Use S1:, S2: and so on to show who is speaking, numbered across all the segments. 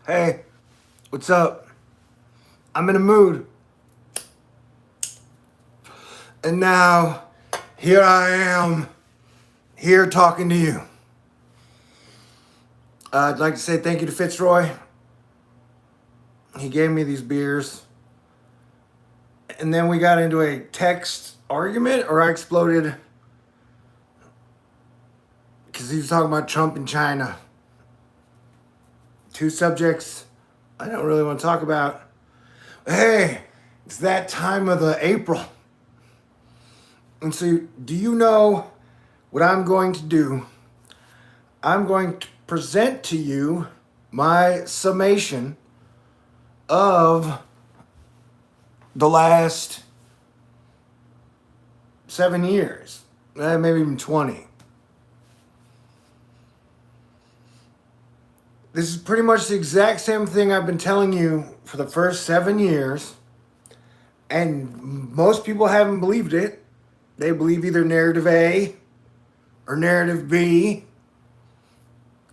S1: Hey, what's up? I'm in a mood. And now, here I am, here talking to you. I'd like to say thank you to Fitzroy. He gave me these beers. And then we got into a text argument, or I exploded because he was talking about Trump and China. Two subjects I don't really want to talk about. Hey, it's that time of the April. And so, do you know what I'm going to do? I'm going to present to you my summation of the last 7 years, maybe even 20. This is pretty much the exact same thing I've been telling you for the first 7 years, and most people haven't believed it. They believe either narrative A or narrative B,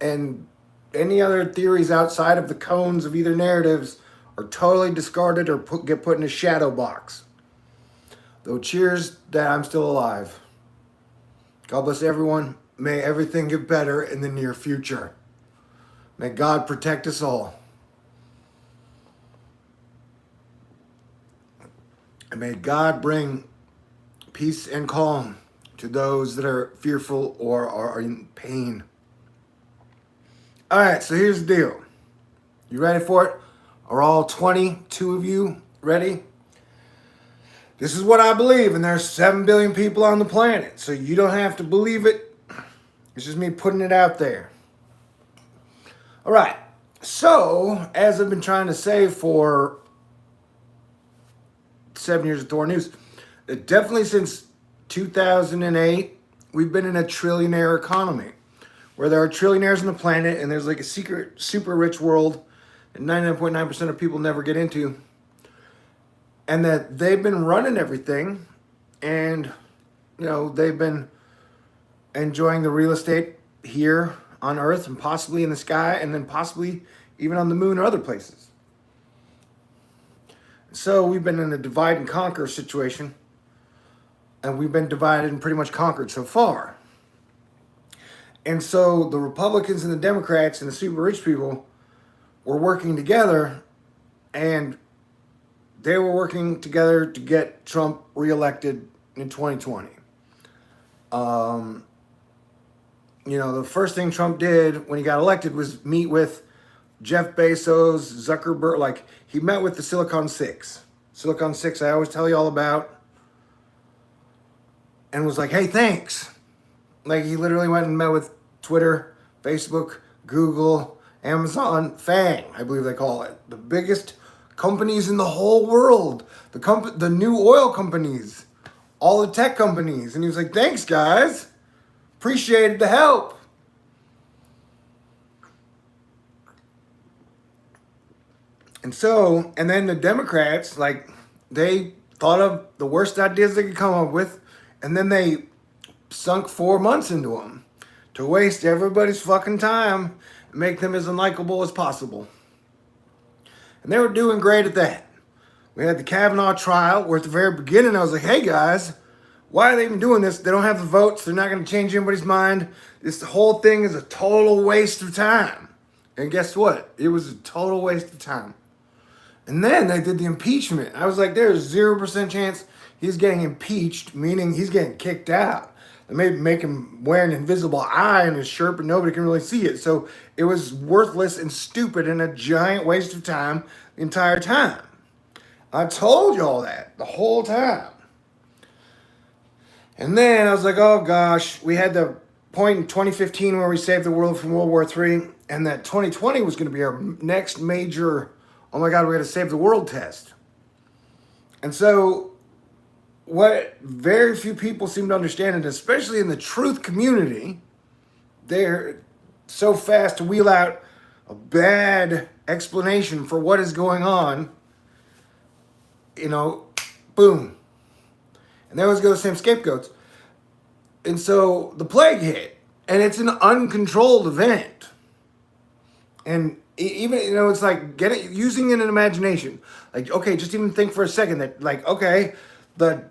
S1: and any other theories outside of the cones of either narratives are totally discarded or get put in a shadow box. Though cheers that I'm still alive. God bless everyone. May everything get better in the near future. May God protect us all. And may God bring peace and calm to those that are fearful or are in pain. All right, so here's the deal. You ready for it? Are all 22 of you ready? This is what I believe, and there's 7 billion people on the planet, so you don't have to believe it. It's just me putting it out there. All right, so as I've been trying to say for 7 years of Thor News, definitely since 2008, we've been in a trillionaire economy where there are trillionaires on the planet and there's like a secret super rich world that 99.9% of people never get into, and that they've been running everything, and they've been enjoying the real estate here on Earth and possibly in the sky and then possibly even on the moon or other places. So we've been in a divide and conquer situation, and we've been divided and pretty much conquered so far. And so the Republicans and the Democrats and the super rich people were working together, and they were working together to get Trump reelected in 2020. The first thing Trump did when he got elected was meet with Jeff Bezos, Zuckerberg. Like, he met with the Silicon Six. Silicon Six, I always tell you all about. And was like, hey, thanks. Like, he literally went and met with Twitter, Facebook, Google, Amazon, FANG, I believe they call it. The biggest companies in the whole world. The new oil companies. All the tech companies. And he was like, thanks, guys. Appreciated the help. And then the Democrats, they thought of the worst ideas they could come up with, and then they sunk 4 months into them to waste everybody's fucking time and make them as unlikable as possible. And they were doing great at that. We had the Kavanaugh trial where at the very beginning I was like, hey guys, why are they even doing this? They don't have the votes. They're not going to change anybody's mind. This whole thing is a total waste of time. And guess what? It was a total waste of time. And then they did the impeachment. I was like, there's 0% chance he's getting impeached, meaning he's getting kicked out. They may make him wear an invisible eye in his shirt, but nobody can really see it. So it was worthless and stupid and a giant waste of time the entire time. I told you all that the whole time. And then I was like, oh gosh, we had the point in 2015 where we saved the world from World War III, and that 2020 was going to be our next major, oh my God, we got to save the world test. And so what very few people seem to understand, and especially in the truth community, they're so fast to wheel out a bad explanation for what is going on, boom. And they always go the same scapegoats. And so the plague hit, and it's an uncontrolled event. And even, it's like using it in imagination. Like, okay, just even think for a second that, like, okay, the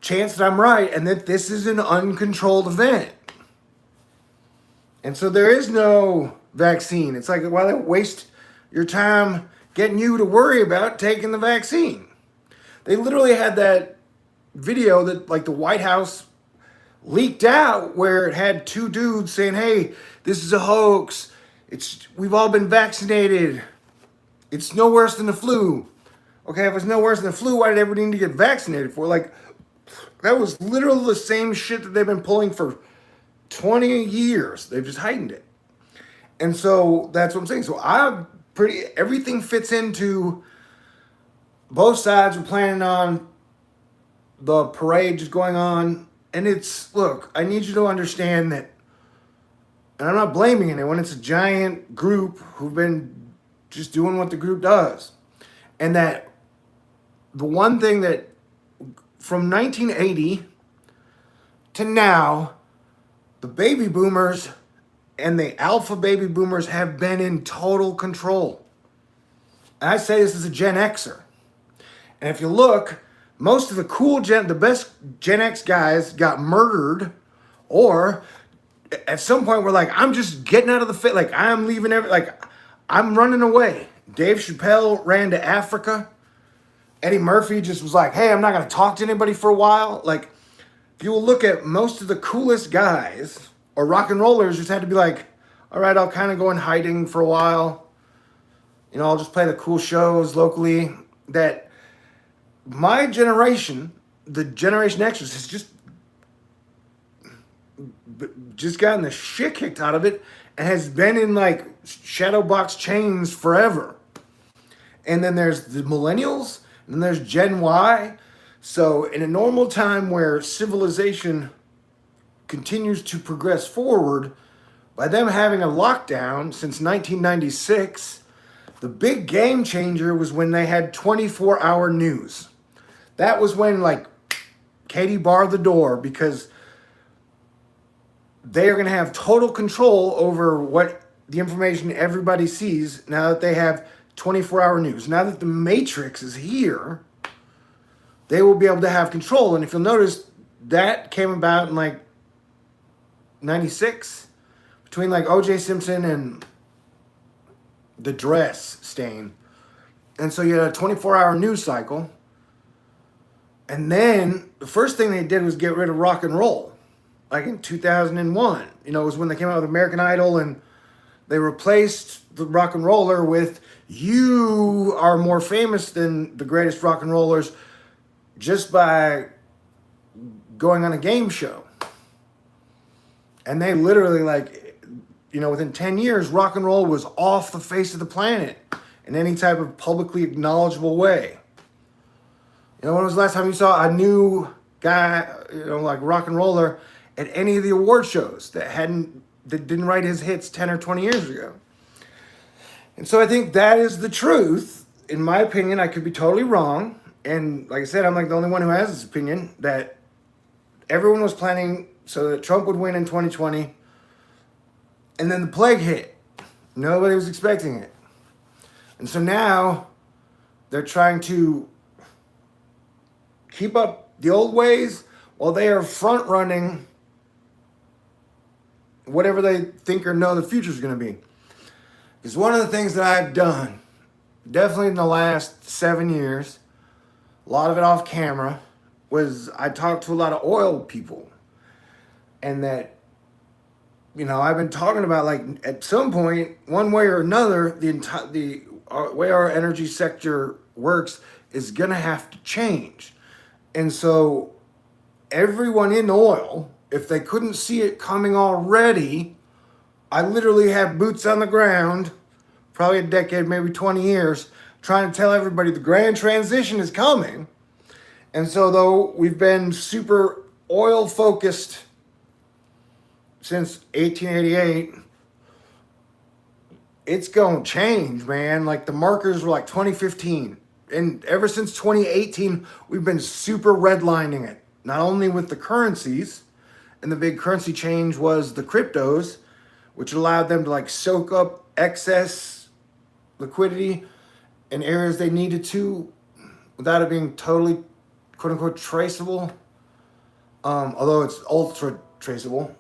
S1: chance that I'm right and that this is an uncontrolled event. And so there is no vaccine. It's like, why don't waste your time getting you to worry about taking the vaccine? They literally had that video that, like, the White House leaked out where it had two dudes saying, hey, this is a hoax. We've all been vaccinated. It's no worse than the flu. Okay, if it's no worse than the flu, why did everybody need to get vaccinated for? Like, that was literally the same shit that they've been pulling for 20 years. They've just heightened it. And so that's what I'm saying. So everything fits into both sides are planning on the parade just going on. And look, I need you to understand that, and I'm not blaming anyone, it's a giant group who've been just doing what the group does. And that the one thing that from 1980 to now, the baby boomers and the alpha baby boomers have been in total control. And I say this as a Gen Xer. And if you look, most of the best Gen X guys got murdered, or at some point were like, I'm just getting out of the fit. Like, I'm leaving I'm running away. Dave Chappelle ran to Africa. Eddie Murphy just was like, hey, I'm not going to talk to anybody for a while. Like, if you will look at most of the coolest guys or rock and rollers, just had to be like, all right, I'll kind of go in hiding for a while. I'll just play the cool shows locally. That my generation, the Generation Xers, has just gotten the shit kicked out of it and has been in like shadow box chains forever. And then there's the millennials, and then there's Gen Y. So in a normal time where civilization continues to progress forward, by them having a lockdown since 1996, the big game changer was when they had 24-hour news. That was when, like, Katie barred the door, because they are going to have total control over what the information everybody sees now that they have 24-hour news. Now that the Matrix is here, they will be able to have control. And if you'll notice, that came about in like 96, between like O.J. Simpson and the dress stain. And so you had a 24-hour news cycle. And then the first thing they did was get rid of rock and roll. Like in 2001, it was when they came out with American Idol, and they replaced the rock and roller with, you are more famous than the greatest rock and rollers just by going on a game show. And they literally, like, within 10 years, rock and roll was off the face of the planet in any type of publicly acknowledgeable way. When was the last time you saw a new guy, like rock and roller at any of the award shows that didn't write his hits 10 or 20 years ago? And so I think that is the truth. In my opinion, I could be totally wrong. And like I said, I'm like the only one who has this opinion, that everyone was planning so that Trump would win in 2020. And then the plague hit. Nobody was expecting it. And so now they're trying to keep up the old ways while they are front running whatever they think or know the future is going to be. Because one of the things that I've done, definitely in the last 7 years, a lot of it off camera, was I talked to a lot of oil people. And that, I've been talking about, like, at some point, one way or another, the way our energy sector works is going to have to change. And so everyone in oil, if they couldn't see it coming already, I literally have boots on the ground, probably a decade, maybe 20 years, trying to tell everybody the grand transition is coming. And so though we've been super oil focused since 1888, it's going to change, man. Like, the markers were like 2015. And ever since 2018, we've been super redlining it. Not only with the currencies, and the big currency change was the cryptos, which allowed them to, like, soak up excess liquidity in areas they needed to without it being totally, quote unquote, traceable. Although it's ultra traceable.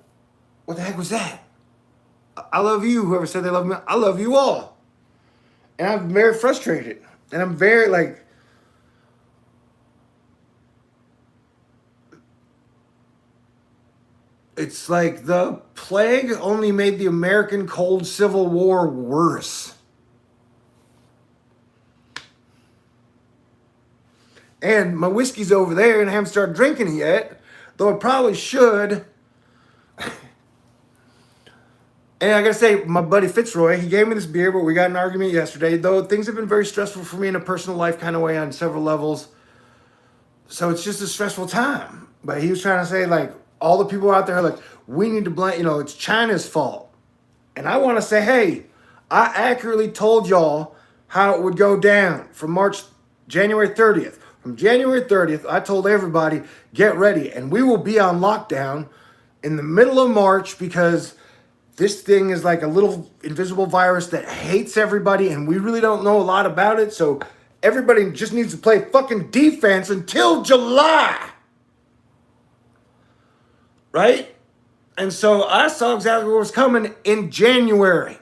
S1: What the heck was that? I love you, whoever said they love me. I love you all. And I'm very frustrated. And I'm very like, it's like the plague only made the American Cold Civil War worse. And my whiskey's over there and I haven't started drinking it yet, though I probably should. And I gotta say, my buddy Fitzroy, he gave me this beer, but we got in an argument yesterday, though things have been very stressful for me in a personal life kind of way on several levels. So it's just a stressful time. But he was trying to say, like, all the people out there are like, we need to blame, it's China's fault. And I want to say, hey, I accurately told y'all how it would go down from January 30th. From January 30th, I told everybody, get ready. And we will be on lockdown in the middle of March because this thing is like a little invisible virus that hates everybody and we really don't know a lot about it. So everybody just needs to play fucking defense until July. Right? And so I saw exactly what was coming in January.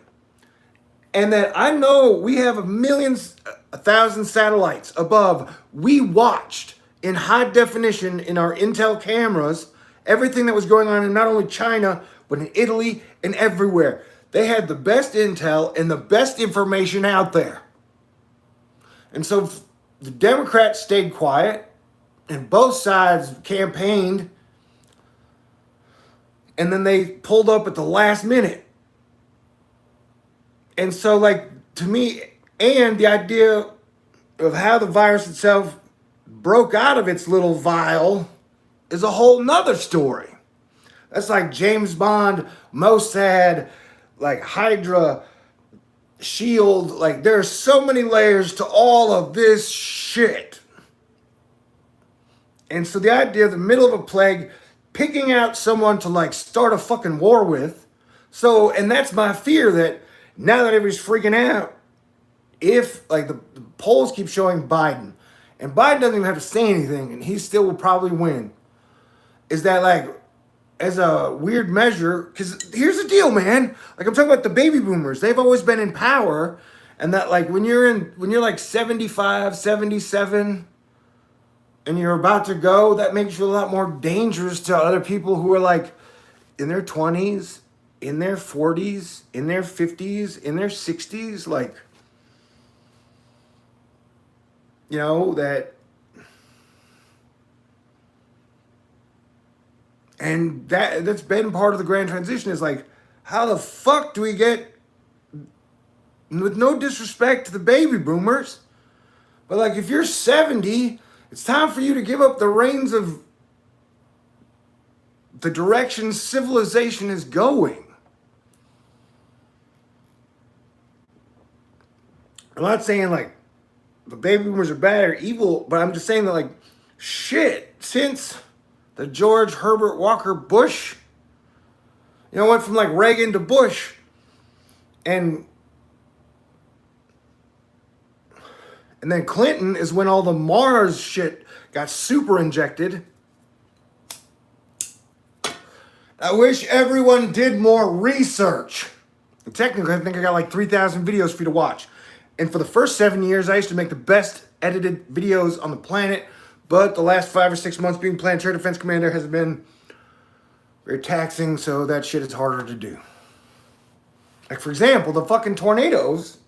S1: And that I know we have 1,000 satellites above. We watched in high definition in our Intel cameras everything that was going on in not only China, but in Italy and everywhere. They had the best intel and the best information out there. And so the Democrats stayed quiet and both sides campaigned. And then they pulled up at the last minute. And so, like, to me, and the idea of how the virus itself broke out of its little vial is a whole nother story. That's like James Bond, Mossad, like Hydra, Shield. Like, there's so many layers to all of this shit. And so the idea of the middle of a plague, picking out someone to like start a fucking war with. So, and that's my fear that now that everybody's freaking out, if like the polls keep showing Biden, and Biden doesn't even have to say anything, and he still will probably win, is that like, as a weird measure, because here's the deal, man. Like I'm talking about the baby boomers. They've always been in power. And that like when you're like 75, 77, and you're about to go, that makes you a lot more dangerous to other people who are like in their 20s, in their 40s, in their 50s, in their 60s. Like, that. And that's been part of the grand transition is like, how the fuck do we get, with no disrespect to the baby boomers, but like if you're 70, it's time for you to give up the reins of the direction civilization is going. I'm not saying like the baby boomers are bad or evil, but I'm just saying that like shit, since the George Herbert Walker Bush, went from like Reagan to Bush, and then Clinton is when all the Mars shit got super injected. I wish everyone did more research. And technically, I think I got like 3,000 videos for you to watch. And for the first 7 years, I used to make the best edited videos on the planet. But the last 5 or 6 months being Planetary Defense Commander has been very taxing, so that shit is harder to do. Like, for example, the fucking tornadoes,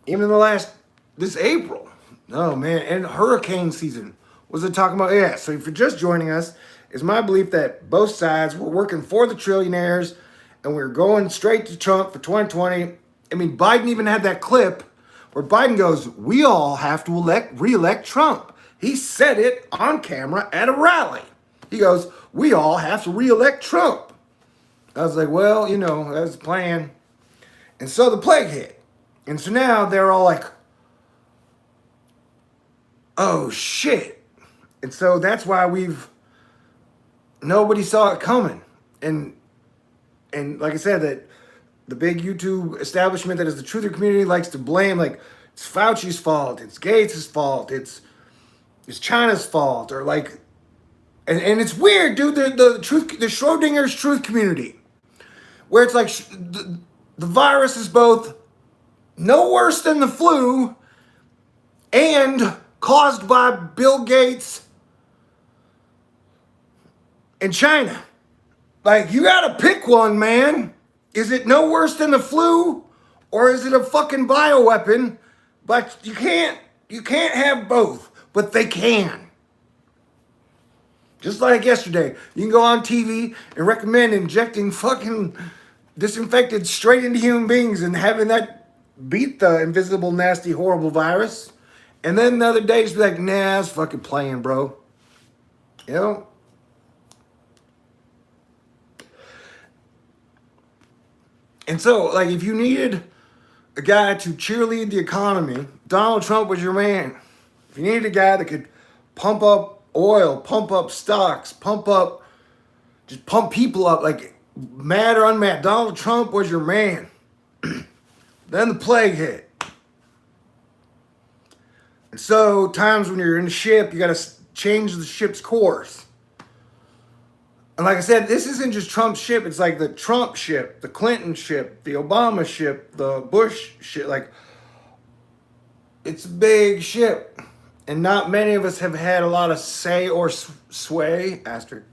S1: even in this April. Oh, man, and hurricane season. What was it talking about? Yeah, so if you're just joining us, it's my belief that both sides were working for the trillionaires, and we're going straight to Trump for 2020. I mean, Biden even had that clip where Biden goes, we all have to re-elect Trump. He said it on camera at a rally. He goes, we all have to re-elect Trump. I was like, well, that's the plan. And so the plague hit. And so now they're all like, oh shit. And so that's why nobody saw it coming. And like I said, that the big YouTube establishment that is the truther community likes to blame, like, it's Fauci's fault, it's Gates' fault, it's China's fault, or like, and it's weird, dude. The Schrodinger's truth community, where it's like the virus is both no worse than the flu and caused by Bill Gates and China. Like, you gotta pick one, man. Is it no worse than the flu, or is it a fucking bioweapon? But you can't have both, but they can. Just like yesterday, you can go on TV and recommend injecting fucking disinfected straight into human beings and having that beat the invisible, nasty, horrible virus. And then the other day, just be like, nah, it's fucking playing, bro. You know? And so, like, if you needed a guy to cheerlead the economy, Donald Trump was your man. If you needed a guy that could pump up oil, pump up stocks, just pump people up, like, mad or unmad, Donald Trump was your man. Then the plague hit. And so, times when you're in a ship, you got to change the ship's course. And like I said, this isn't just Trump's ship. It's like the Trump ship, the Clinton ship, the Obama ship, the Bush ship. Like, it's a big ship. And not many of us have had a lot of say or sway. Asterisk.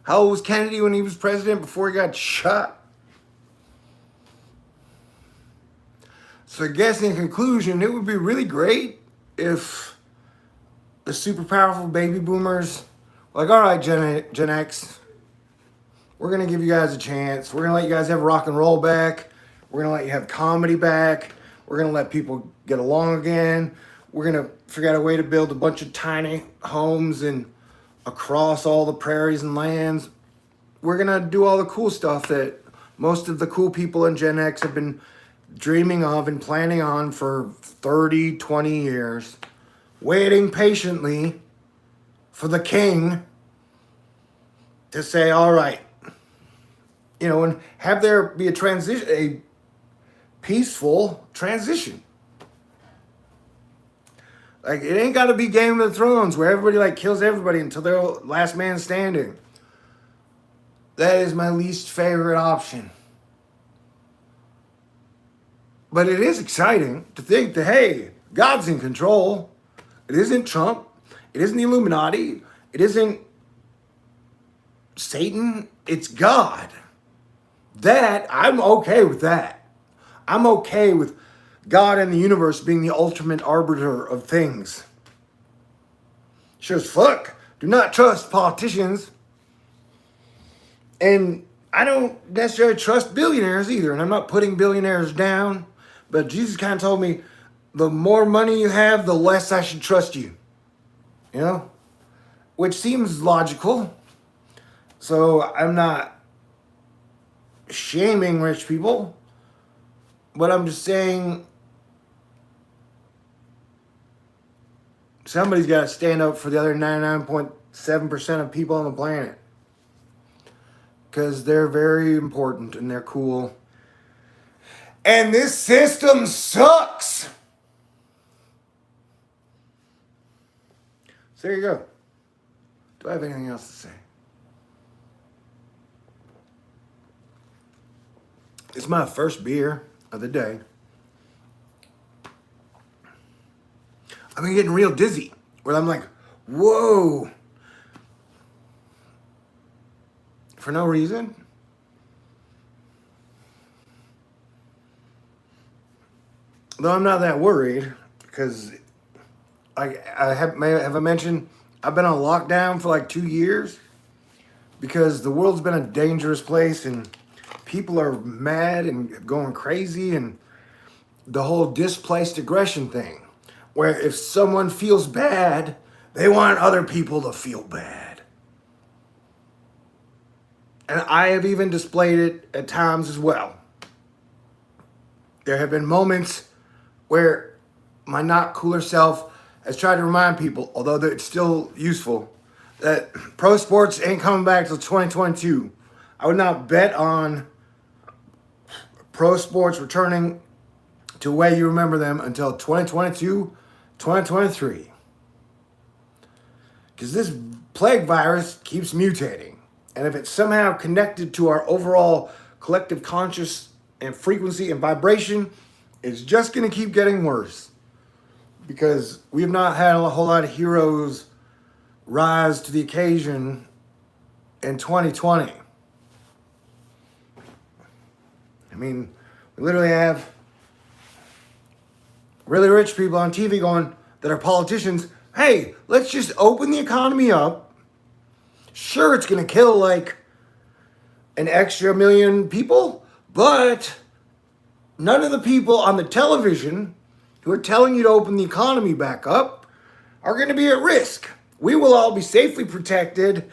S1: How old was Kennedy when he was president before he got shot? So I guess in conclusion, it would be really great if the super powerful baby boomers were like, all right, Gen X, we're going to give you guys a chance. We're going to let you guys have rock and roll back. We're going to let you have comedy back. We're going to let people get along again. We're going to figure out a way to build a bunch of tiny homes and across all the prairies and lands. We're going to do all the cool stuff that most of the cool people in Gen X have been dreaming of and planning on for 30, 20 years, waiting patiently for the king to say, all right, you know, and have there be a transition, a peaceful transition. Like, it ain't got to be Game of Thrones where everybody like kills everybody until they're last man standing. That is my least favorite option. But it is exciting to think that, hey, God's in control. It isn't Trump. It isn't the Illuminati. It isn't Satan. It's God. That, I'm okay with that. I'm okay with God and the universe being the ultimate arbiter of things. Sure as fuck. Do not trust politicians. And I don't necessarily trust billionaires either. And I'm not putting billionaires down. But Jesus kind of told me, the more money you have, the less I should trust you. You know? Which seems logical. So I'm not shaming rich people. But I'm just saying, somebody's got to stand up for the other 99.7% of people on the planet. Because they're very important and they're cool. And this system sucks. So there you go. Do I have anything else to say? It's my first beer of the day. I've been getting real dizzy. Where I'm like, whoa. For no reason. Though I'm not that worried, because have I mentioned I've been on lockdown for like 2 years because the world's been a dangerous place and people are mad and going crazy, and the whole displaced aggression thing, where if someone feels bad, they want other people to feel bad. And I have even displayed it at times as well. There have been moments where my not cooler self has tried to remind people, although it's still useful, that pro sports ain't coming back till 2022. I would not bet on pro sports returning to the way you remember them until 2022, 2023. Because this plague virus keeps mutating. And if it's somehow connected to our overall collective conscious and frequency and vibration, it's just going to keep getting worse. Because we have not had a whole lot of heroes rise to the occasion in 2020. I mean, we literally have really rich people on TV going that are politicians. Hey, let's just open the economy up. Sure, it's going to kill like an extra million people, but none of the people on the television who are telling you to open the economy back up are going to be at risk. We will all be safely protected,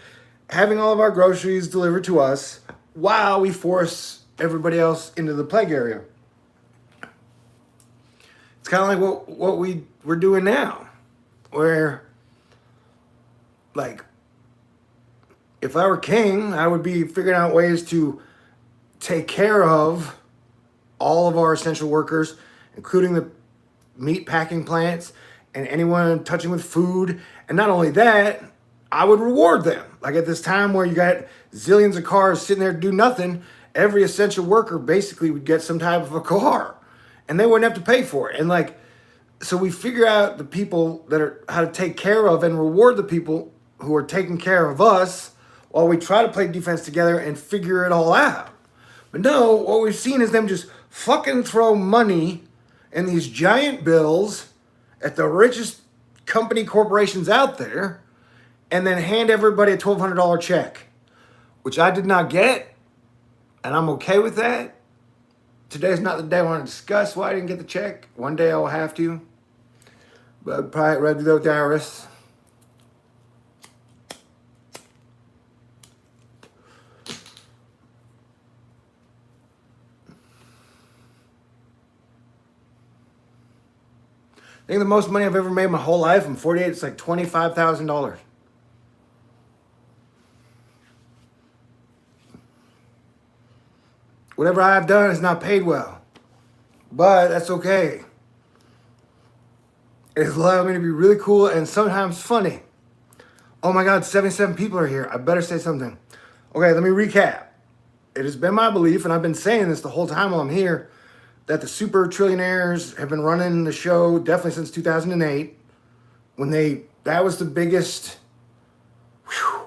S1: having all of our groceries delivered to us while we force everybody else into the plague area. It's kind of like what we're doing now, where, like, if I were king, I would be figuring out ways to take care of all of our essential workers, including the meat packing plants and anyone touching with food. And not only that, I would reward them. Like at this time where you got zillions of cars sitting there to do nothing, every essential worker basically would get some type of a car and they wouldn't have to pay for it. And like, so we figure out the people that are how to take care of and reward the people who are taking care of us while we try to play defense together and figure it all out. But no, what we've seen is them just fucking throw money and these giant bills at the richest company corporations out there and then hand everybody a $1,200 check, which I did not get, and I'm okay with that. Today's not the day I want to discuss why I didn't get the check. One day I will have to, but I'd probably rather do the IRS. I think the most money I've ever made in my whole life, I'm 48, it's like $25,000. Whatever I've done is not paid well, but that's okay. It's allowed me to be really cool and sometimes funny. Oh my God, 77 people are here. I better say something. Okay, let me recap. It has been my belief, and I've been saying this the whole time while I'm here, that the super trillionaires have been running the show definitely since 2008, when that was the biggest, whew.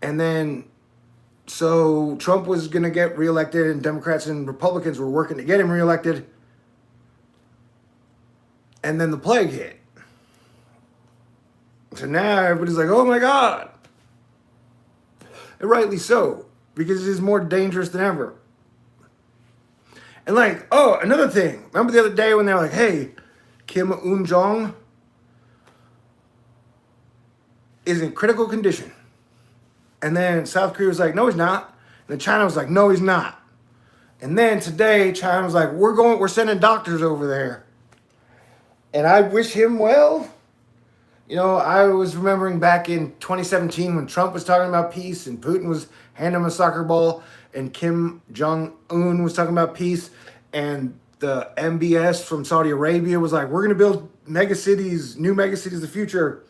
S1: And then, so Trump was going to get reelected and Democrats and Republicans were working to get him reelected. And then the plague hit. So now everybody's like, oh my God. And rightly so, because it is more dangerous than ever. And like, oh, another thing. Remember the other day when they were like, hey, Kim Un-jong is in critical condition. And then South Korea was like, no, he's not. And then China was like, no, he's not. And then today, China was like, we're sending doctors over there. And I wish him well. You know, I was remembering back in 2017 when Trump was talking about peace and Putin was handing him a soccer ball and Kim Jong-un was talking about peace and the MBS from Saudi Arabia was like, we're going to build megacities, new megacities of the future.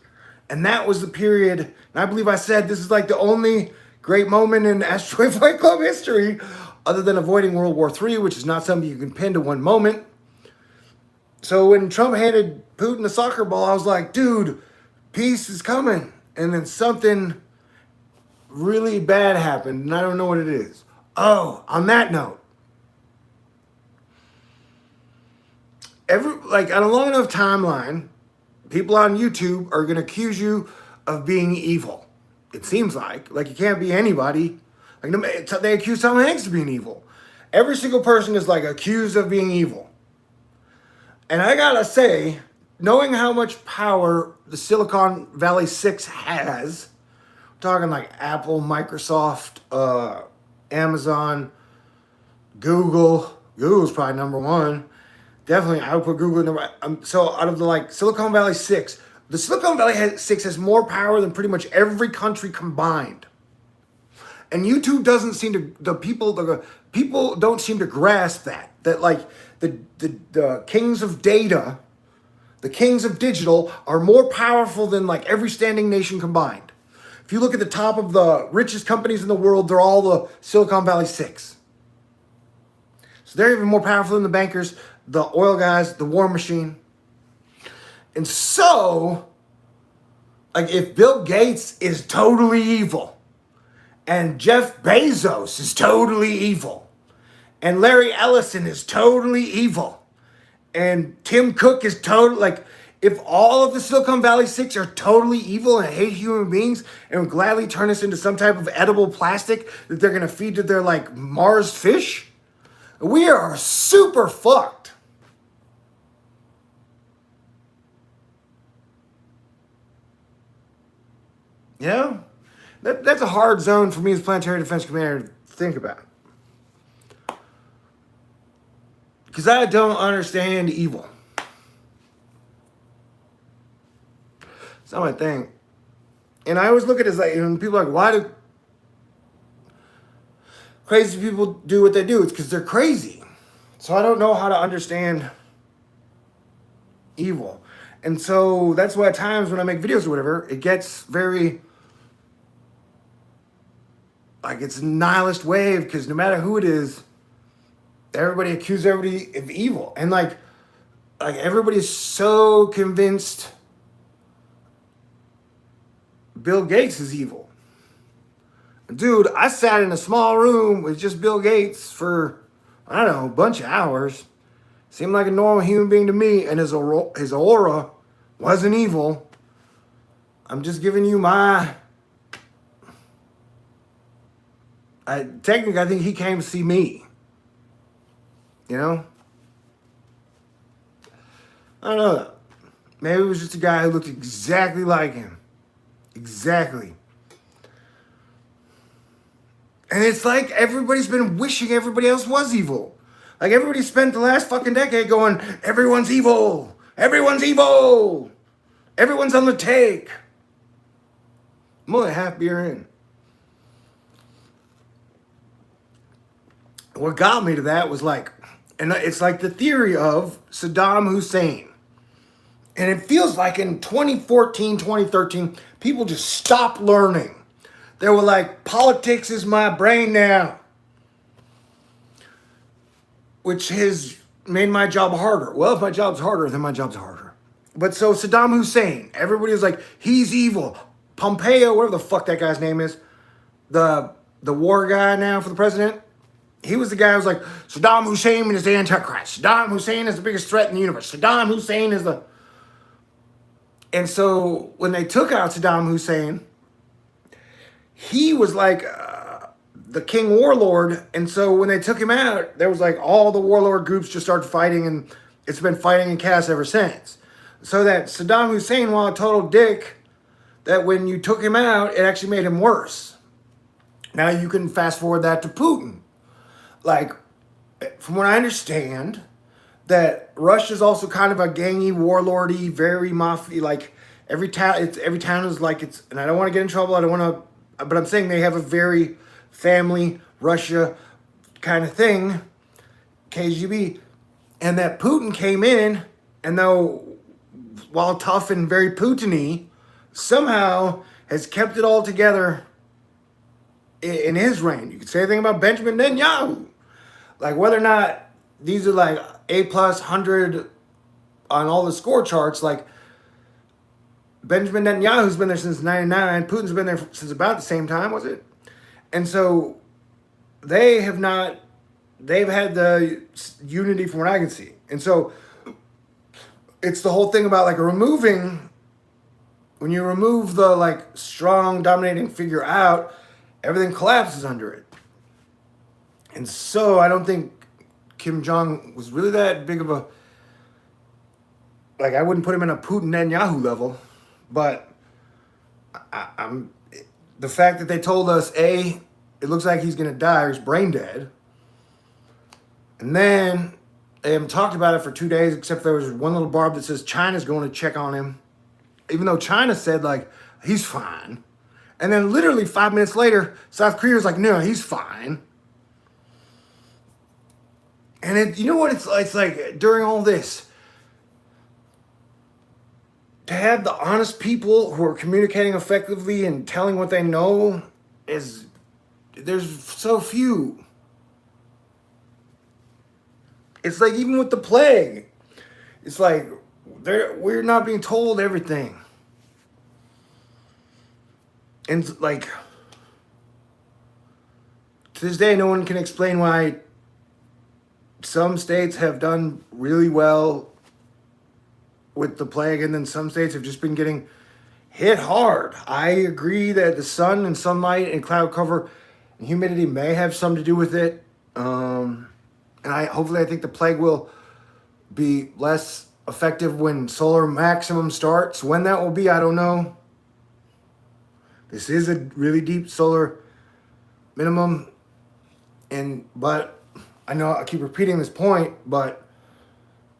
S1: And that was the period, and I believe I said this is like the only great moment in Asteroid Flight Club history other than avoiding World War III, which is not something you can pin to one moment. So when Trump handed Putin the soccer ball, I was like, dude, peace is coming. And then something really bad happened, and I don't know what it is. Oh, on that note, on a long enough timeline, people on YouTube are going to accuse you of being evil. It seems like you can't be anybody. Like they accuse Tom Hanks of being evil. Every single person is like accused of being evil. And I gotta say, knowing how much power the Silicon Valley Six has, we're talking like Apple, Microsoft, Amazon, Google's probably number one. Definitely, I would put Google number. So out of the Silicon Valley Six, The Silicon Valley 6 has more power than pretty much every country combined. And YouTube doesn't seem to, the people don't seem to grasp that like the kings of data, the kings of digital are more powerful than like every standing nation combined. If you look at the top of the richest companies in the world, they're all the Silicon Valley 6. So they're even more powerful than the bankers, the oil guys, the war machine. And so, like, if Bill Gates is totally evil, and Jeff Bezos is totally evil, and Larry Ellison is totally evil, and Tim Cook is totally, like, if all of the Silicon Valley 6 are totally evil and hate human beings and would gladly turn us into some type of edible plastic that they're going to feed to their, like, Mars fish, we are super fucked. Yeah? That's a hard zone for me as Planetary Defense Commander to think about. Because I don't understand evil. It's not my thing. And I always look at it as like, people are like, why do crazy people do what they do? It's because they're crazy. So I don't know how to understand evil. And so that's why at times when I make videos or whatever, it gets very, like, it's a nihilist wave, because no matter who it is, everybody accuses everybody of evil. And like everybody's so convinced Bill Gates is evil. Dude, I sat in a small room with just Bill Gates for, I don't know, a bunch of hours. Seemed like a normal human being to me, and his aura wasn't evil. I'm just giving you my... Technically, I think he came to see me. You know? I don't know. Maybe it was just a guy who looked exactly like him. Exactly. And it's like everybody's been wishing everybody else was evil. Like everybody spent the last fucking decade going, everyone's evil. Everyone's evil. Everyone's on the take. I'm only half beer in. What got me to that was like, and it's like the theory of Saddam Hussein. And it feels like in 2014, 2013, people just stopped learning. They were like, politics is my brain now. Which has made my job harder. Well, if my job's harder, then my job's harder. But so Saddam Hussein, everybody was like, he's evil. Pompeo, whatever the fuck that guy's name is, the war guy now for the president, he was the guy who was like, Saddam Hussein is the Antichrist. Saddam Hussein is the biggest threat in the universe. Saddam Hussein is the... And so when they took out Saddam Hussein, he was like the king warlord. And so when they took him out, there was like all the warlord groups just started fighting, and it's been fighting in chaos ever since. So that Saddam Hussein, while a total dick, that when you took him out, it actually made him worse. Now you can fast forward that to Putin. Like, from what I understand, that Russia's also kind of a gangy, warlordy, very mafia. Like every town is like it's. And I don't want to get in trouble. I don't want to. But I'm saying they have a very family Russia kind of thing, KGB, and that Putin came in, and though while tough and very Putin-y, somehow has kept it all together in his reign. You could say anything about Benjamin Netanyahu, like whether or not these are like A+ 100 on all the score charts. Like Benjamin Netanyahu's been there since '99. Putin's been there since about the same time, was it? And so they've had the unity from what I can see. And so it's the whole thing about like when you remove the like strong dominating figure out, everything collapses under it. And so I don't think Kim Jong was really that big of a, like I wouldn't put him in a Putin Netanyahu level, but I'm the fact that they told us it looks like he's gonna die or he's brain dead, and then they haven't talked about it for 2 days except there was one little barb that says China's going to check on him. even though China said like he's fine. And then literally 5 minutes later, South Korea was like, no, he's fine. And you know what it's like during all this, to have the honest people who are communicating effectively and telling what they know is, there's so few. It's like even with the plague, it's like we're not being told everything. And like to this day, no one can explain why some states have done really well with the plague, and then some states have just been getting hit hard. I agree that the sun and sunlight and cloud cover and humidity may have something to do with it. And I think the plague will be less effective when solar maximum starts. When that will be, I don't know. This is a really deep solar minimum, but I know I keep repeating this point, but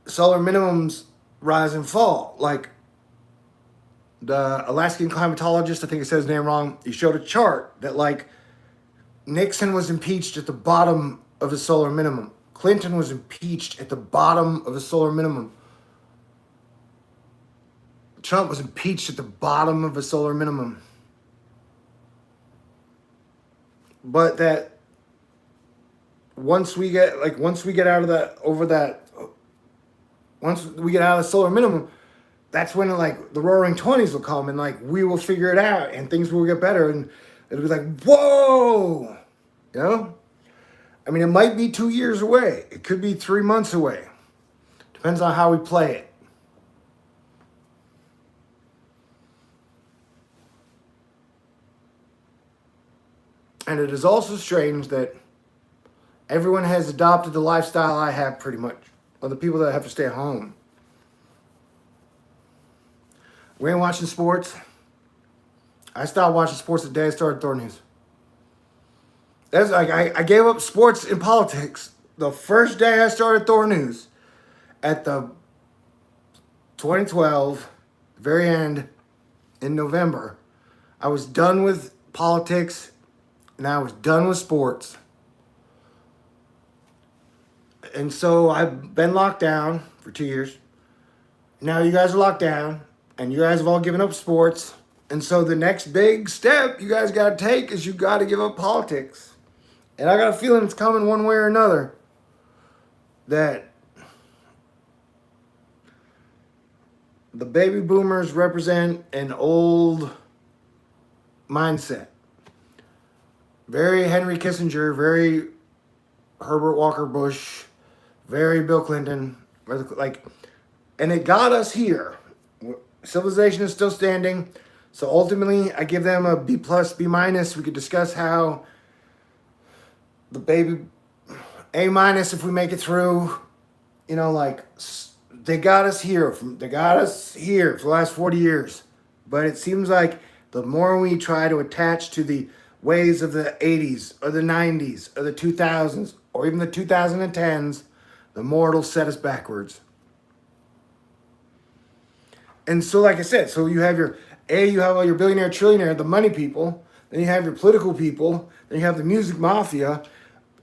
S1: solar minimums rise and fall. Like the Alaskan climatologist, I think I said his name wrong, he showed a chart that like Nixon was impeached at the bottom of the solar minimum. Clinton was impeached at the bottom of the solar minimum. Trump was impeached at the bottom of a solar minimum. But that once we get out of the solar minimum, that's when like the roaring 20s will come, and like we will figure it out and things will get better, and it'll be like, whoa, you know? I mean, it might be 2 years away. It could be 3 months away. Depends on how we play it. And it is also strange that everyone has adopted the lifestyle I have pretty much. Or the people that have to stay at home. We ain't watching sports. I stopped watching sports the day I started Thor News. That's like I gave up sports and politics the first day I started Thor News at the 2012, very end in November. I was done with politics and I was done with sports. And so I've been locked down for 2 years. Now you guys are locked down and you guys have all given up sports. And so the next big step you guys got to take is you got to give up politics. And I got a feeling it's coming one way or another. That the baby boomers represent an old mindset. Very Henry Kissinger, very Herbert Walker Bush, very Bill Clinton. Like, and it got us here. Civilization is still standing. So ultimately, I give them a B+, B-. We could discuss how the baby A- if we make it through. You know, like they got us here for the last 40 years. But it seems like the more we try to attach to the ways of the 80s or the 90s or the 2000s or even the 2010s, the more it'll set us backwards. And so, like I said, so you have all your billionaire, trillionaire, the money people. Then you have your political people. Then you have the music mafia.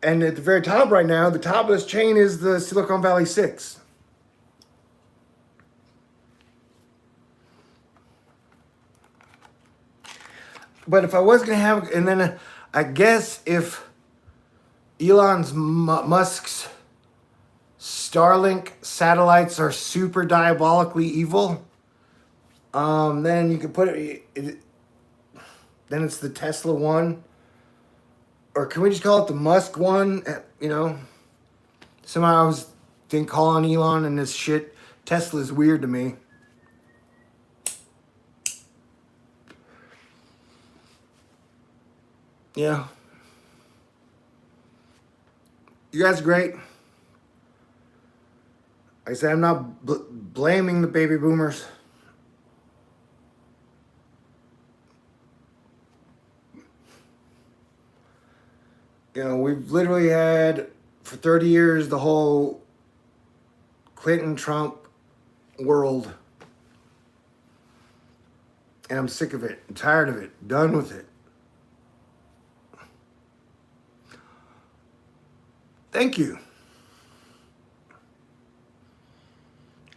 S1: And at the very top right now, the top of this chain is the Silicon Valley Six. But if I was going to have, and then I guess if Musk's Starlink satellites are super diabolically evil, then you could put then it's the Tesla one. Or can we just call it the Musk one? You know, somehow I was didn't call on Elon and this shit. Tesla is weird to me. Yeah. You guys are great. Like I said, I'm not blaming the baby boomers. You know, we've literally had for 30 years the whole Clinton-Trump world. And I'm sick of it. I'm tired of it. Done with it. Thank you.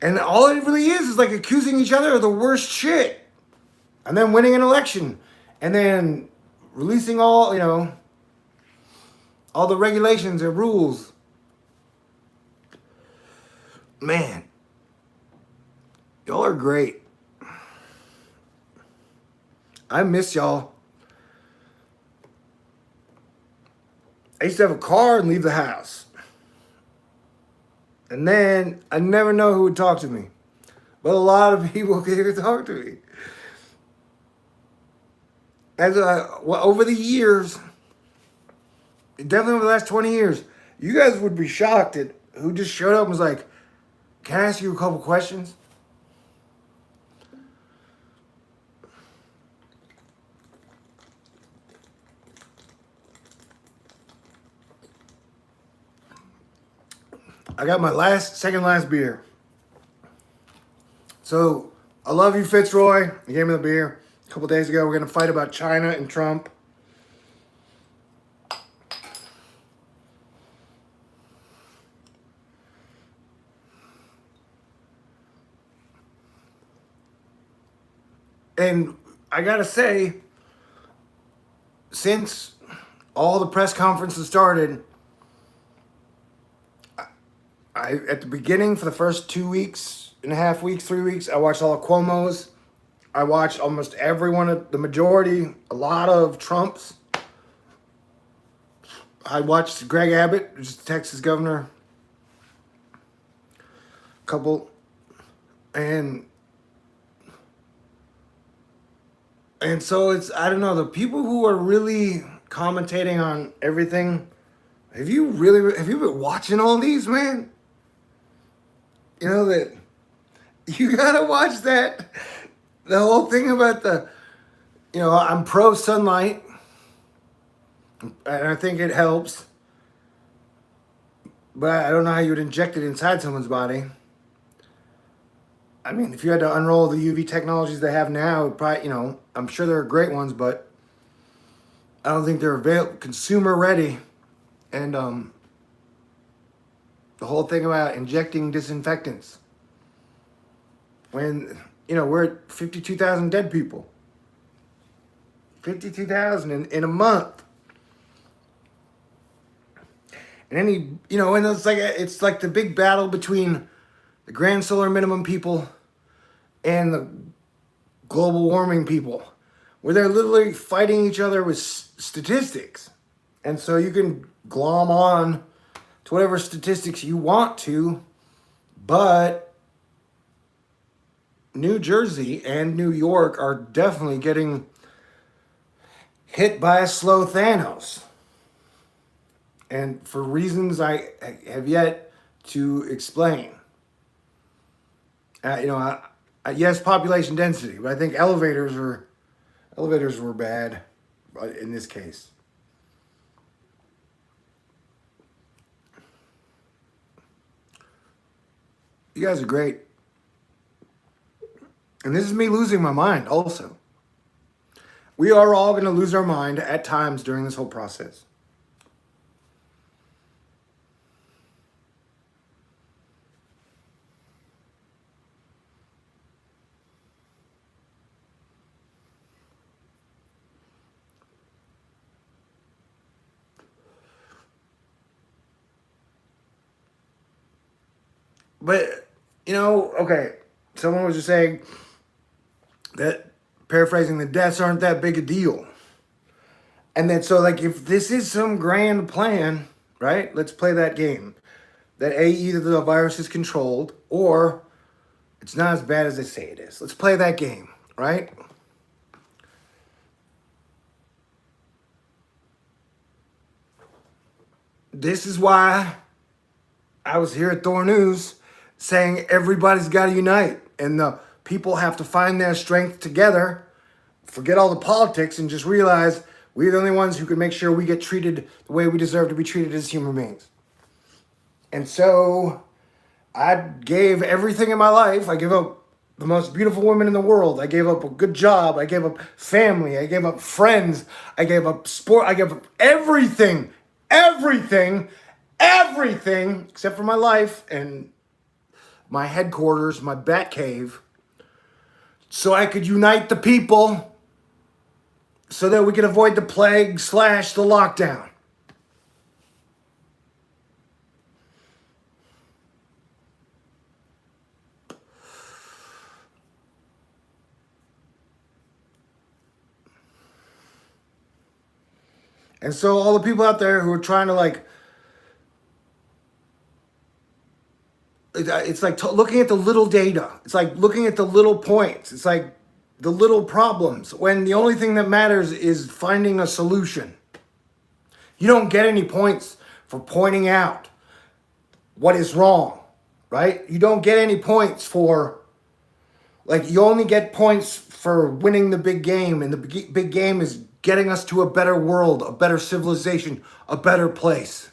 S1: And all it really is like accusing each other of the worst shit. And then winning an election. And then releasing all, all the regulations and rules. Man, y'all are great. I miss y'all. I used to have a car and leave the house. And then I never know who would talk to me. But a lot of people came to talk to me. As over the years, definitely over the last 20 years, you guys would be shocked at who just showed up and was like, can I ask you a couple questions? I got my second last beer. So, I love you, Fitzroy. You gave me the beer a couple days ago. We're going to fight about China and Trump. And I got to say, since all the press conferences started, I at the beginning, for the first 2.5 weeks, 3 weeks, I watched all of Cuomo's. I watched almost everyone, the majority, a lot of Trump's. I watched Greg Abbott, which is the Texas governor, a couple, and so it's, I don't know, the people who are really commentating on everything, have you been watching all these, man? You know that you gotta watch that. The whole thing about I'm pro sunlight, and I think it helps, but I don't know how you would inject it inside someone's body. I mean, if you had to unroll the UV technologies they have now, probably, I'm sure there are great ones, but I don't think they're consumer ready. And the whole thing about injecting disinfectants when, we're at 52,000 dead people. 52,000 in a month. And and it's like the big battle between the grand solar minimum people and the global warming people, where they're literally fighting each other with statistics. And so you can glom on to whatever statistics you want to, but New Jersey and New York are definitely getting hit by a slow Thanos. And for reasons I have yet to explain. Yes, population density, but I think elevators were bad in this case. You guys are great. And this is me losing my mind also. We are all going to lose our mind at times during this whole process. But, okay, someone was just saying that, paraphrasing, the deaths aren't that big a deal. And then, so, if this is some grand plan, right, let's play that game. That either the virus is controlled or it's not as bad as they say it is. Let's play that game, right? This is why I was here at Thor News saying everybody's got to unite and the people have to find their strength together, forget all the politics, and just realize we're the only ones who can make sure we get treated the way we deserve to be treated as human beings. And so I gave everything in my life. I give up the most beautiful women in the world. I gave up a good job. I gave up family. I gave up friends. I gave up sport. I gave up everything, everything, everything except for my life and my headquarters, my bat cave, so I could unite the people so that we could avoid the plague / the lockdown. And so all the people out there who are trying to like, it's like looking at the little data. It's like looking at the little points. It's like the little problems when the only thing that matters is finding a solution. You don't get any points for pointing out what is wrong, right? You don't get any points for, like, you only get points for winning the big game. And the big game is getting us to a better world, a better civilization, a better place.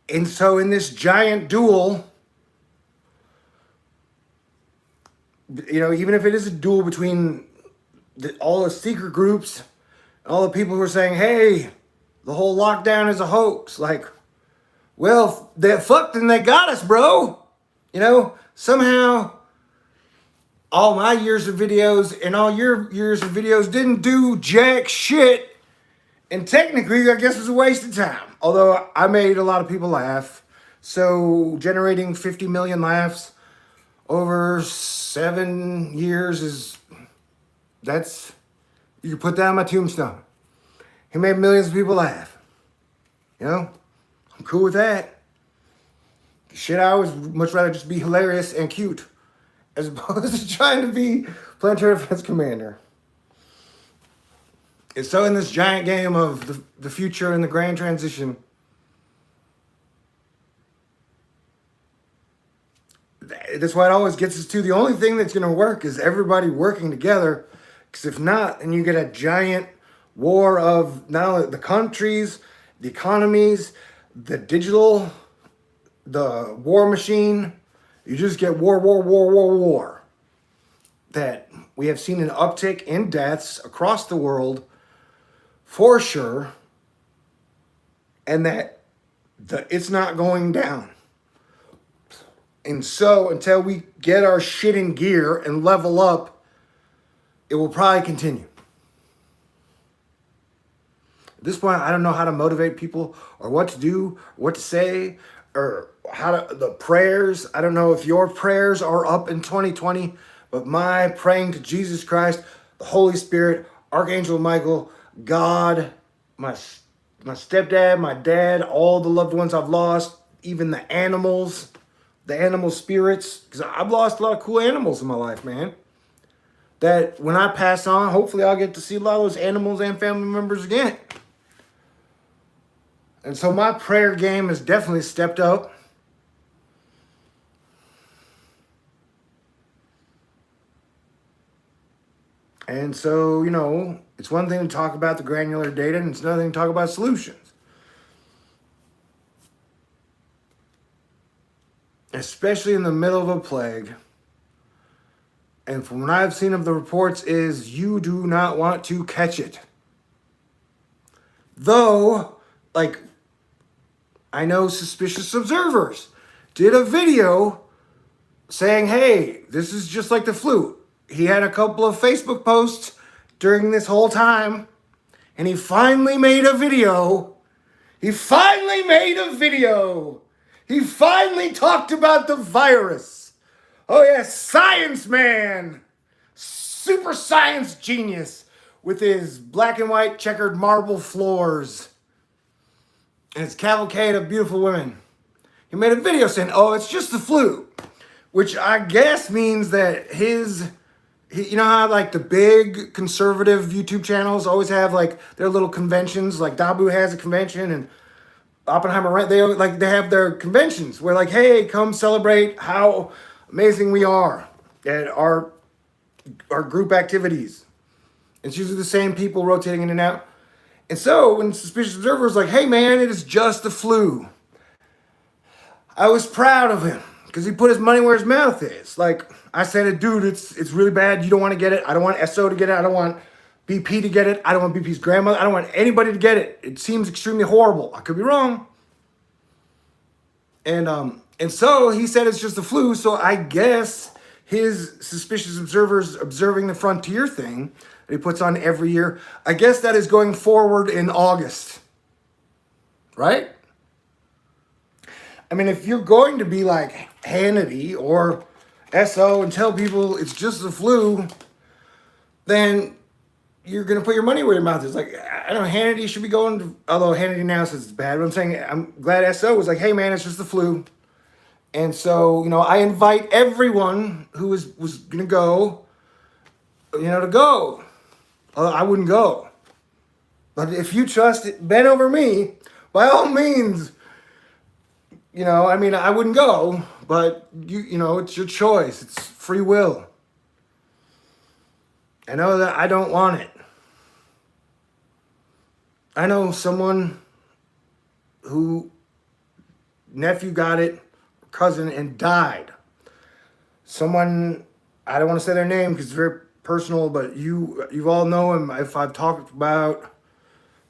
S1: And so in this giant duel, even if it is a duel between all the secret groups, all the people who are saying, hey, the whole lockdown is a hoax. Like, well, they're fucked and they got us, bro. Somehow all my years of videos and all your years of videos didn't do jack shit. And technically, I guess it was a waste of time. Although I made a lot of people laugh. So generating 50 million laughs over 7 years you can put that on my tombstone. He made millions of people laugh. I'm cool with that. Shit, I would much rather just be hilarious and cute as opposed to trying to be Planetary Defense Commander. And so in this giant game of the future and the grand transition, that's why it always gets us to the only thing that's going to work is everybody working together. Because if not, then you get a giant war of not only the countries, the economies, the digital, the war machine. You just get war. That we have seen an uptick in deaths across the world for sure. And that it's not going down. And so until we get our shit in gear and level up, it will probably continue. At this point, I don't know how to motivate people or what to do, what to say, or the prayers. I don't know if your prayers are up in 2020, but my praying to Jesus Christ, the Holy Spirit, Archangel Michael, God, my stepdad, my dad, all the loved ones I've lost, even the animal spirits, because I've lost a lot of cool animals in my life, man. That when I pass on, hopefully I'll get to see a lot of those animals and family members again. And so my prayer game has definitely stepped up. And so, it's one thing to talk about the granular data, and it's another thing to talk about solutions. Especially in the middle of a plague. And from what I've seen of the reports is you do not want to catch it. Though, I know suspicious observers did a video saying, hey, this is just like the flu. He had a couple of Facebook posts during this whole time, and he finally made a video. He finally talked about the virus. Oh, yes, science man. Super science genius with his black and white checkered marble floors and his cavalcade of beautiful women. He made a video saying, oh, it's just the flu, which I guess means that you know how the big conservative YouTube channels always have their little conventions, like Dabu has a convention and Oppenheimer, they have their conventions where hey, come celebrate how amazing we are at our group activities. It's usually the same people rotating in and out. And so when suspicious observer was like, hey man, it is just the flu, I was proud of him because he put his money where his mouth is. Like I said, dude, it's really bad. You don't want to get it. I don't want SO to get it. I don't want BP to get it. I don't want BP's grandmother. I don't want anybody to get it. It seems extremely horrible. I could be wrong. And so he said it's just the flu. So I guess his suspicious observers observing the frontier thing that he puts on every year, I guess that is going forward in August. Right? I mean, if you're going to be like Hannity or SO and tell people it's just the flu, then you're going to put your money where your mouth is. Like, I don't know, Hannity should be going to, although Hannity now says it's bad, but I'm saying I'm glad SO was like, hey man, it's just the flu. And so, I invite everyone who was going to go, to go. Although I wouldn't go. But if you trust Ben over me, by all means, I wouldn't go, but it's your choice. It's free will. I know that I don't want it. I know someone who nephew got it, cousin, and died. Someone, I don't want to say their name because it's very personal, but you all know him if I've talked about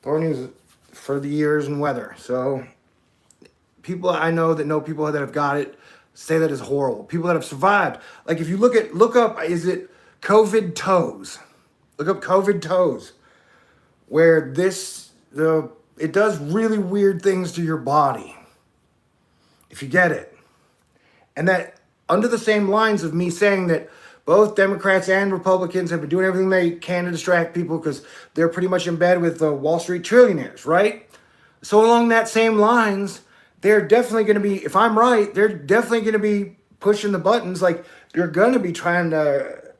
S1: Thor News for the years and weather. So people I know people that have got it say that is horrible. People that have survived. Like if you look up, is it COVID toes? Look up COVID toes, where it does really weird things to your body if you get it. And that under the same lines of me saying that both Democrats and Republicans have been doing everything they can to distract people because they're pretty much in bed with the Wall Street trillionaires, right? So along that same lines, they're definitely going to be, if I'm right, they're definitely going to be pushing the buttons. Like they're going to be trying to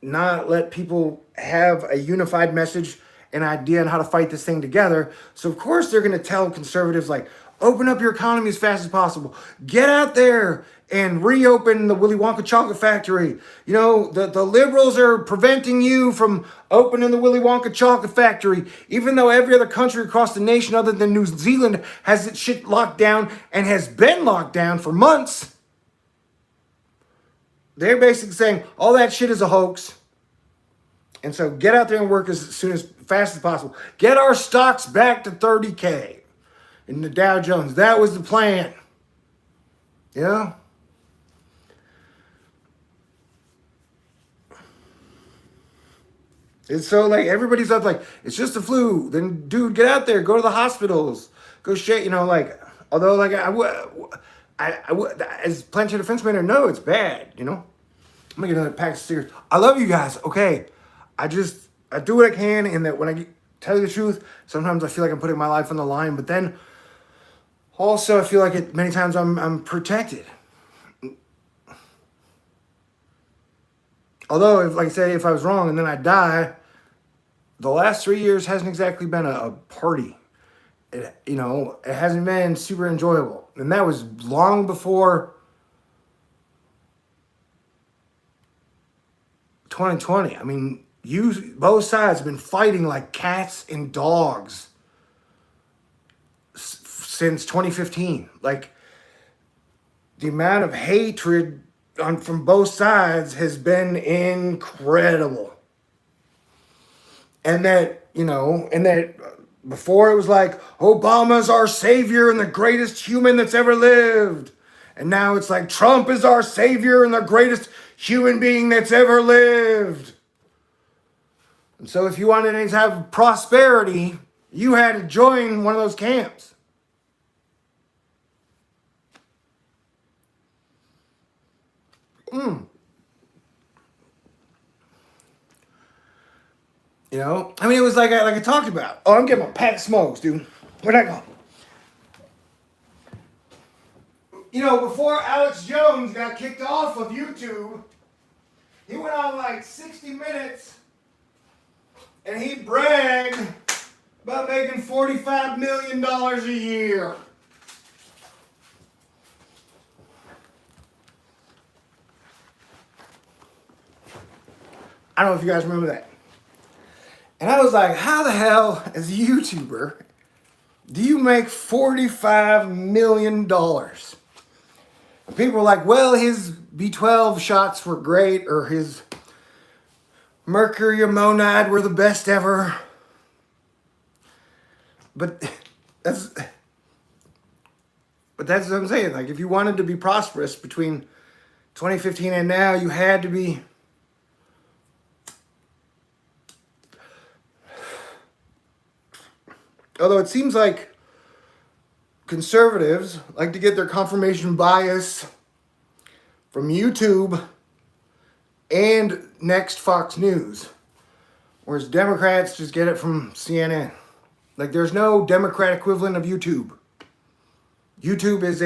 S1: not let people have a unified message, an idea on how to fight this thing together. So of course they're going to tell conservatives like, open up your economy as fast as possible. Get out there and reopen the Willy Wonka chocolate factory. The liberals are preventing you from opening the Willy Wonka chocolate factory, even though every other country across the nation other than New Zealand has its shit locked down and has been locked down for months. They're basically saying all that shit is a hoax. And so get out there and work as fast as possible. Get our stocks back to 30K in the Dow Jones. That was the plan. And so like everybody's up like, it's just the flu. Then dude, get out there, go to the hospitals, go shake, although like I would, as planetary defense commander, no, it's bad, I'm gonna get another pack of cigarettes. I love you guys, okay? I do what I can, and that when I tell you the truth, sometimes I feel like I'm putting my life on the line, but then also I feel like many times I'm protected. Although, if I was wrong and then I die, the last 3 years hasn't exactly been a party. It hasn't been super enjoyable. And that was long before 2020. I mean, both sides have been fighting like cats and dogs since 2015. Like, the amount of hatred from both sides has been incredible. And that before it was like, Obama's our savior and the greatest human that's ever lived. And now it's like, Trump is our savior and the greatest human being that's ever lived. And so if you wanted to have prosperity, you had to join one of those camps. It was like I talked about. Oh, I'm getting my pack of smokes, dude. Where'd I go? Before Alex Jones got kicked off of YouTube, he went on like 60 Minutes and he bragged about making $45 million a year. I don't know if you guys remember that. And I was like, how the hell, as a YouTuber, do you make $45 million? And people were like, well, his B12 shots were great, or his Mercury or Monad were the best ever. But that's what I'm saying. Like, if you wanted to be prosperous between 2015 and now, you had to be. Although it seems like conservatives like to get their confirmation bias from YouTube and next Fox News, whereas Democrats just get it from CNN. Like, there's no Democrat equivalent of YouTube. YouTube is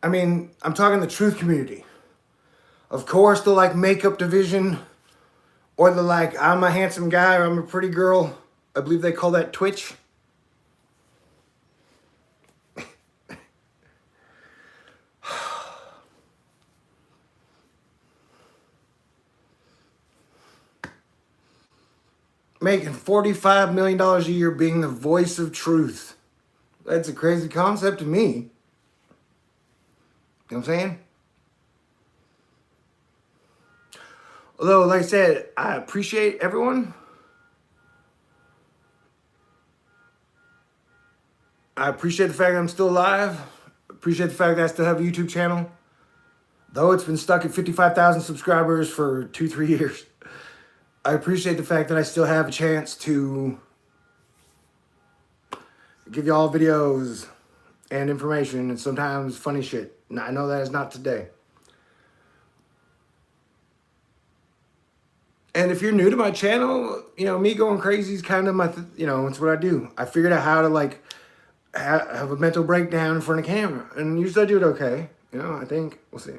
S1: I'm talking the truth community. Of course, the like makeup division, or the like, I'm a handsome guy or I'm a pretty girl. I believe they call that Twitch. Making $45 million a year being the voice of truth. That's a crazy concept to me. You know what I'm saying? Although, like I said, I appreciate everyone. I appreciate the fact that I'm still alive. Appreciate the fact that I still have a YouTube channel. Though it's been stuck at 55,000 subscribers for 2-3 years. I appreciate the fact that I still have a chance to give y'all videos and information and sometimes funny shit. I know that is not today. And if you're new to my channel, me going crazy is kind of my, it's what I do. I figured out how to like have a mental breakdown in front of camera, and usually I do it okay. I think we'll see.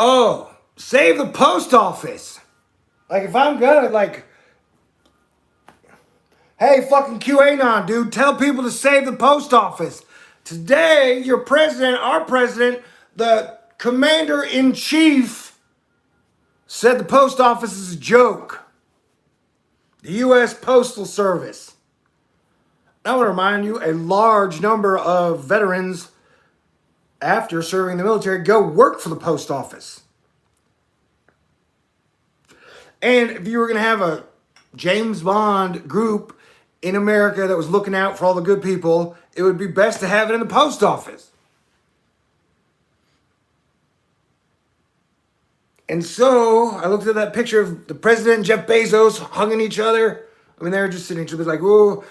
S1: Oh, save the post office. Like, if I'm gonna, like, hey, fucking QAnon, dude, tell people to save the post office. Today, your president, our president, the commander-in-chief, said the post office is a joke. The U.S. Postal Service. I want to remind you, a large number of veterans, after serving in the military, go work for the post office. And if you were going to have a James Bond group in America that was looking out for all the good people, it would be best to have it in the post office. And so I looked at that picture of the president and Jeff Bezos hugging each other. I mean, they were just sitting each other like, whoa.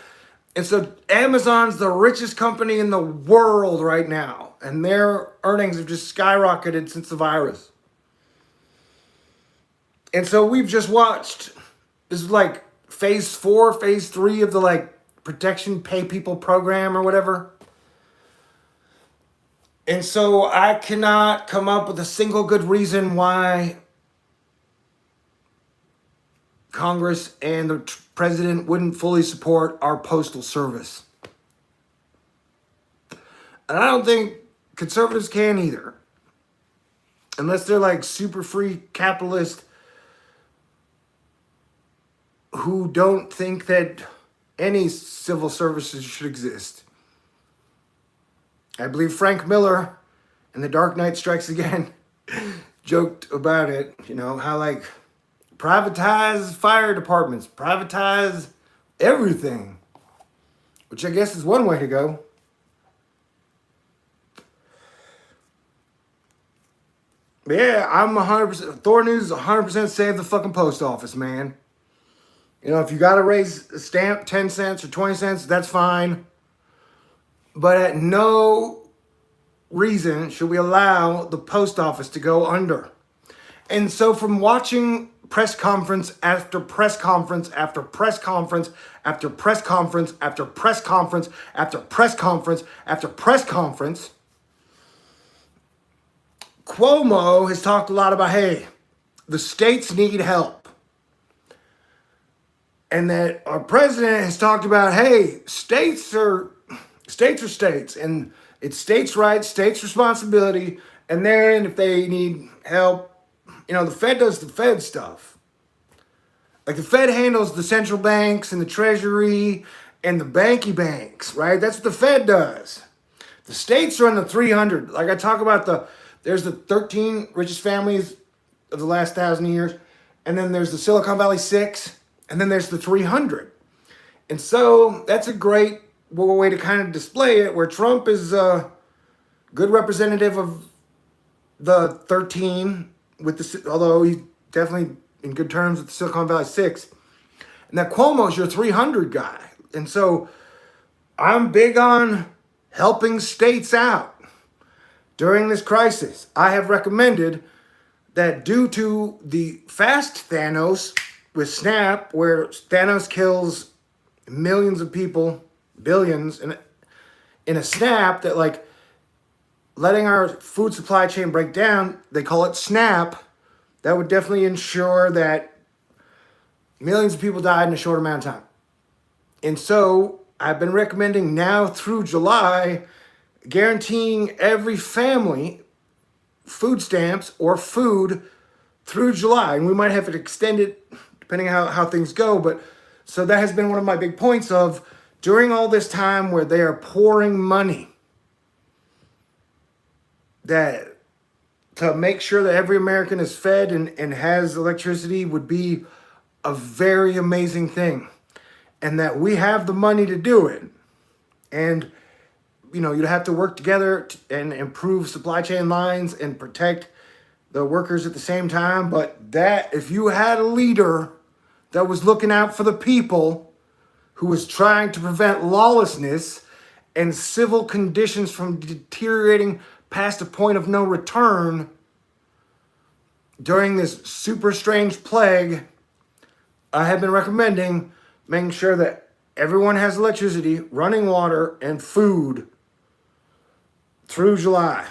S1: And so Amazon's the richest company in the world right now. And their earnings have just skyrocketed since the virus. And so we've just watched, this is like phase 4, phase 3 of the like protection pay people program or whatever. And so I cannot come up with a single good reason why Congress and the president wouldn't fully support our postal service. And I don't think conservatives can either. Unless they're like super free capitalist who don't think that any civil services should exist. I believe Frank Miller in The Dark Knight Strikes Again joked about it, how like privatize fire departments, privatize everything, which I guess is one way to go. But yeah, I'm 100%, Thor News is 100% save the fucking post office, man. If you got to raise a stamp 10 cents or 20 cents, that's fine. But at no reason should we allow the post office to go under. And so from watching press conference after press conference after press conference after press conference after press conference after press conference after press conference, Cuomo has talked a lot about, hey, the states need help. And that our president has talked about, hey, states are states. And It's states' rights, states' responsibility, and then if they need help, the Fed does the Fed stuff. Like the Fed handles the central banks and the Treasury and the banky banks, right? That's what the Fed does. The states run the 300. Like I talk about there's the 13 richest families of the last 1,000 years, and then there's the Silicon Valley 6, and then there's the 300. And so that's a great way to kind of display it, where Trump is a good representative of the 13, although he's definitely in good terms with the Silicon Valley 6. And that Cuomo's your 300 guy. And so I'm big on helping states out during this crisis. I have recommended that due to the fast Thanos with Snap, where Thanos kills millions of people, billions, in a snap, that like letting our food supply chain break down, they call it Snap, that would definitely ensure that millions of people died in a short amount of time. And so I've been recommending now through July, guaranteeing every family food stamps or food through July. And we might have to extend it depending on how things go. But so that has been one of my big points of during all this time where they are pouring money that to make sure that every American is fed and has electricity would be a very amazing thing. And that we have the money to do it. And, you'd have to work together and improve supply chain lines and protect the workers at the same time. But that, if you had a leader that was looking out for the people, who was trying to prevent lawlessness and civil conditions from deteriorating past a point of no return during this super strange plague, I have been recommending making sure that everyone has electricity, running water, and food through July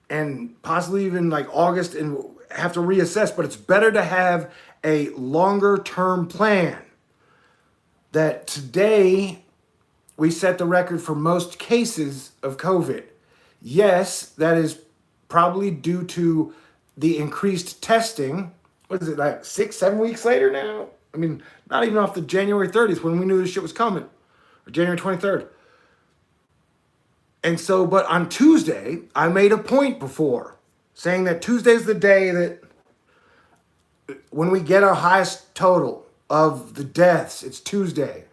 S1: and possibly even like August, and have to reassess. But it's better to have a longer term plan. That today we set the record for most cases of COVID. Yes, that is probably due to the increased testing. What is it, like 6-7 weeks later now? I mean, not even off the January 30th when we knew this shit was coming, or January 23rd. And so, but on Tuesday, I made a point before saying that Tuesday's the day that when we get our highest total of the deaths, it's Tuesday.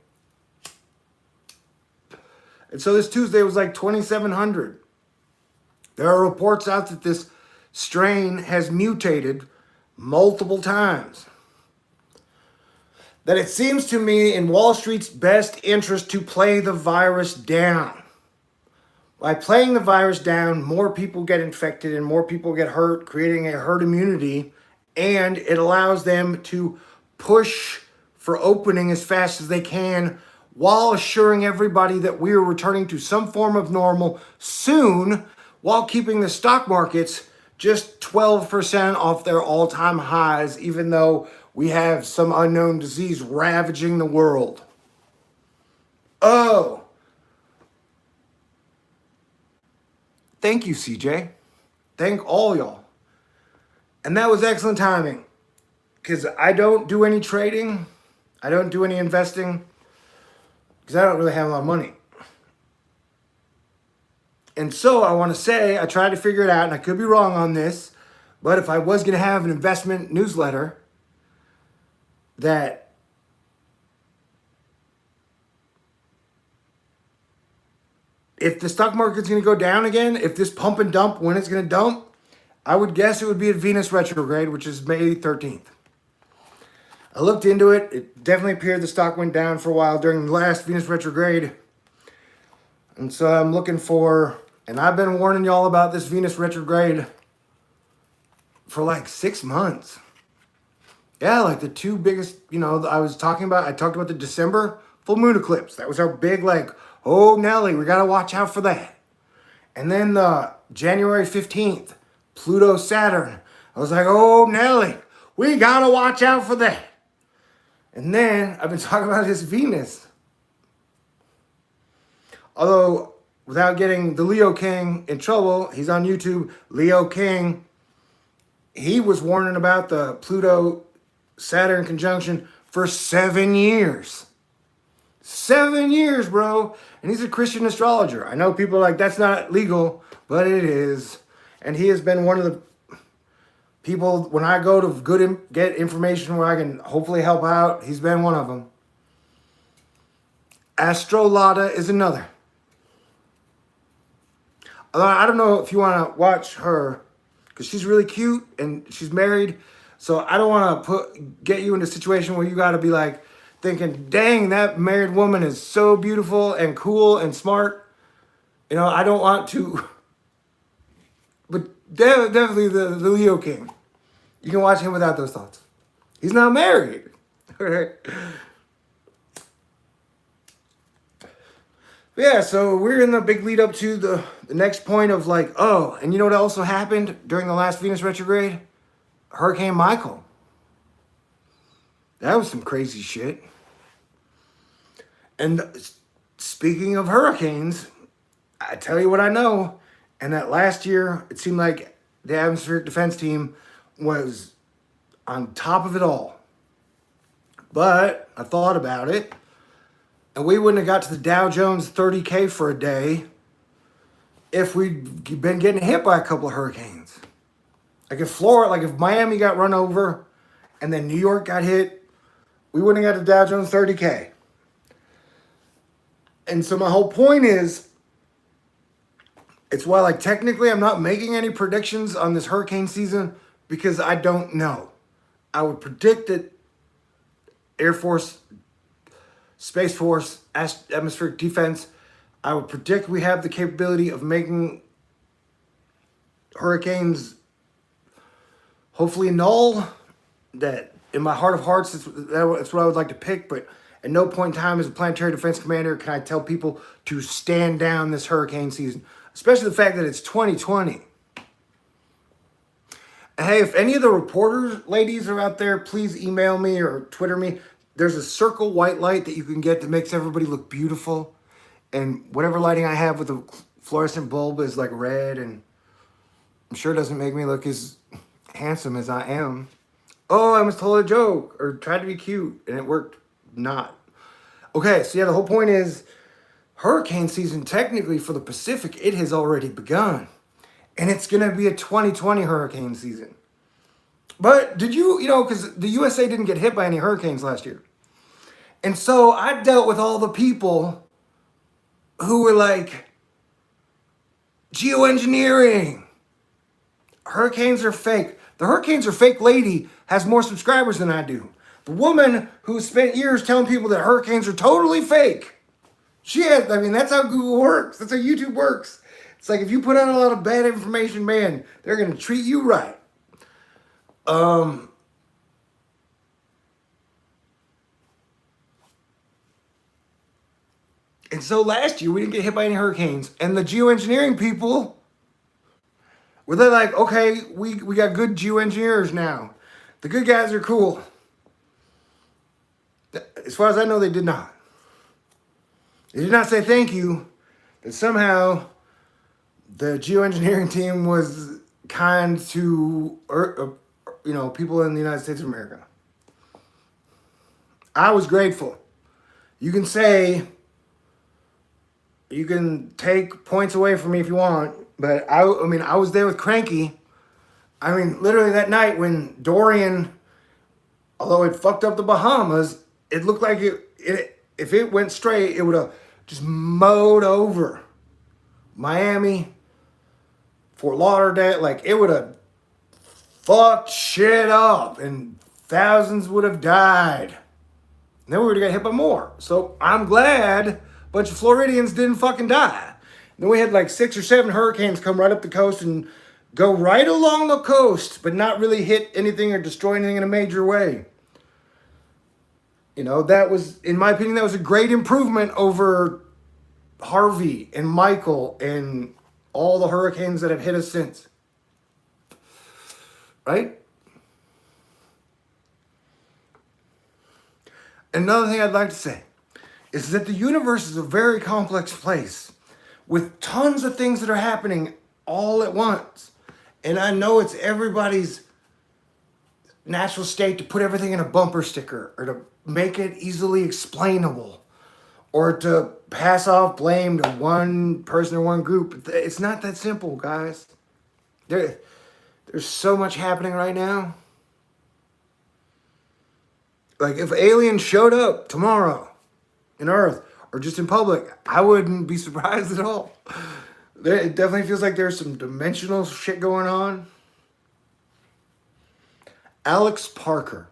S1: And so this Tuesday was like 2,700. There are reports out that this strain has mutated multiple times. That it seems to me in Wall Street's best interest to play the virus down. By playing the virus down, more people get infected and more people get hurt, creating a herd immunity, and it allows them to push for opening as fast as they can while assuring everybody that we are returning to some form of normal soon, while keeping the stock markets just 12% off their all-time highs, even though we have some unknown disease ravaging the world. Oh. Thank you, CJ. Thank all y'all. And that was excellent timing, because I don't do any trading. I don't do any investing, because I don't really have a lot of money. And so I want to say, I tried to figure it out, and I could be wrong on this, but if I was going to have an investment newsletter that if the stock market's going to go down again, if this pump and dump, when it's going to dump, I would guess it would be at Venus retrograde, which is May 13th. I looked into it. It definitely appeared the stock went down for a while during the last Venus retrograde. And so I'm looking for, and I've been warning y'all about this Venus retrograde for like 6 months. Yeah, like the two biggest, I talked about the December full moon eclipse. That was our big, like, oh, Nelly, we got to watch out for that. And then the January 15th, Pluto Saturn. I was like, oh, Nelly, we got to watch out for that. And then I've been talking about this Venus. Although without getting the Leo King in trouble, he's on YouTube, Leo King, he was warning about the Pluto-Saturn conjunction for 7 years. 7 years, bro. And he's a Christian astrologer. I know people are like, that's not legal, but it is. And he has been one of the people, when I go to get information where I can hopefully help out, he's been one of them. Astrolata is another. I don't know if you want to watch her, because she's really cute and she's married. So I don't want to get you in a situation where you got to be like thinking, dang, that married woman is so beautiful and cool and smart. You know, I don't want to. But definitely the Leo King. You can watch him without those thoughts. He's not married. Yeah, so we're in the big lead up to the next point of like, oh, and you know what also happened during the last Venus retrograde? Hurricane Michael. That was some crazy shit. And speaking of hurricanes, I tell you what I know. And that last year, it seemed like the atmospheric defense team was on top of it all. But I thought about it. And we wouldn't have got to the Dow Jones 30K for a day if we'd been getting hit by a couple of hurricanes. Like if Miami got run over and then New York got hit, we wouldn't have got the Dow Jones 30K. And so my whole point is, it's why like technically I'm not making any predictions on this hurricane season because I don't know. I would predict that Air Force, Space Force, atmospheric defense, I would predict we have the capability of making hurricanes hopefully null. That in my heart of hearts, that's what I would like to pick. But at no point in time as a planetary defense commander can I tell people to stand down this hurricane season, especially the fact that it's 2020. And hey, if any of the reporters ladies are out there, please email me or Twitter me. There's a circle white light that you can get that makes everybody look beautiful. And whatever lighting I have with a fluorescent bulb is like red, and I'm sure it doesn't make me look as handsome as I am. Oh, I must told a joke or tried to be cute and it worked not. Okay, so yeah, the whole point is hurricane season technically for the Pacific, it has already begun. And it's going to be a 2020 hurricane season. But did you know, because the USA didn't get hit by any hurricanes last year. And so I dealt with all the people who were like, geoengineering. Hurricanes are fake. The hurricanes are fake lady has more subscribers than I do. The woman who spent years telling people that hurricanes are totally fake. That's how Google works. That's how YouTube works. It's like if you put out a lot of bad information, man, they're going to treat you right. And so last year we didn't get hit by any hurricanes, and the geoengineering people were they like, okay, we got good geoengineers now. The good guys are cool. As far as I know, they did not. They did not say thank you. That somehow the geoengineering team was kind to people in the United States of America. I was grateful. You can take points away from me if you want, but I was there with Cranky. I mean, literally that night when Dorian, although it fucked up the Bahamas, it looked like if it went straight, it would have just mowed over Miami, Fort Lauderdale. Like, it would have fucked shit up and thousands would have died. And then we would have got hit by more. So I'm glad a bunch of Floridians didn't fucking die. And then we had like 6 or 7 hurricanes come right up the coast and go right along the coast, but not really hit anything or destroy anything in a major way. You know, that was, in my opinion, that was a great improvement over Harvey and Michael and all the hurricanes that have hit us since. Right? Another thing I'd like to say is that the universe is a very complex place with tons of things that are happening all at once. And I know it's everybody's natural state to put everything in a bumper sticker or to make it easily explainable or to pass off blame to one person or one group. It's not that simple, guys. There's so much happening right now. Like, if aliens showed up tomorrow in Earth or just in public, I wouldn't be surprised at all. It definitely feels like there's some dimensional shit going on. Alex Parker,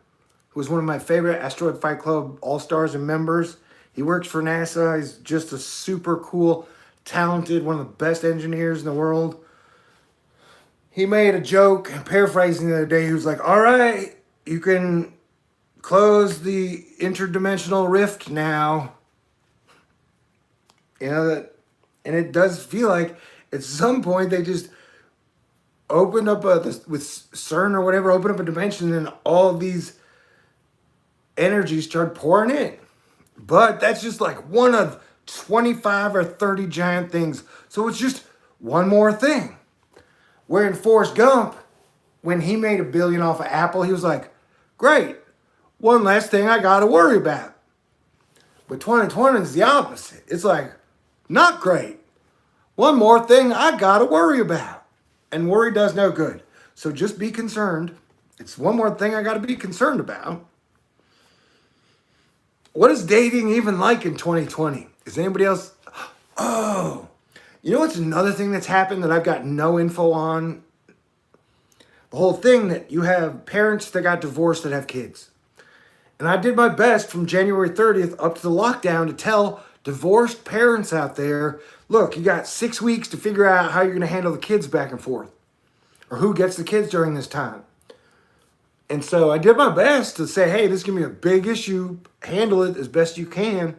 S1: who was one of my favorite Asteroid Fight Club All-Stars and members. He works for NASA. He's just a super cool, talented, one of the best engineers in the world. He made a joke, paraphrasing the other day. He was like, all right, you can close the interdimensional rift now. You know, that, and it does feel like at some point they just opened up with CERN or whatever, opened up a dimension and all these energies started pouring in. But that's just like one of 25 or 30 giant things. So it's just one more thing. Where in Forrest Gump, when he made $1 billion off of Apple, he was like, great, one less thing I got to worry about. But 2020 is the opposite. It's like, not great. One more thing I got to worry about. And worry does no good. So just be concerned. It's one more thing I got to be concerned about. What is dating even like in 2020? Is anybody else? Oh, you know what's another thing that's happened that I've got no info on? The whole thing that you have parents that got divorced that have kids. And I did my best from January 30th up to the lockdown to tell divorced parents out there, look, you got 6 weeks to figure out how you're going to handle the kids back and forth. Or who gets the kids during this time. And so I did my best to say, hey, this is going to be a big issue. Handle it as best you can.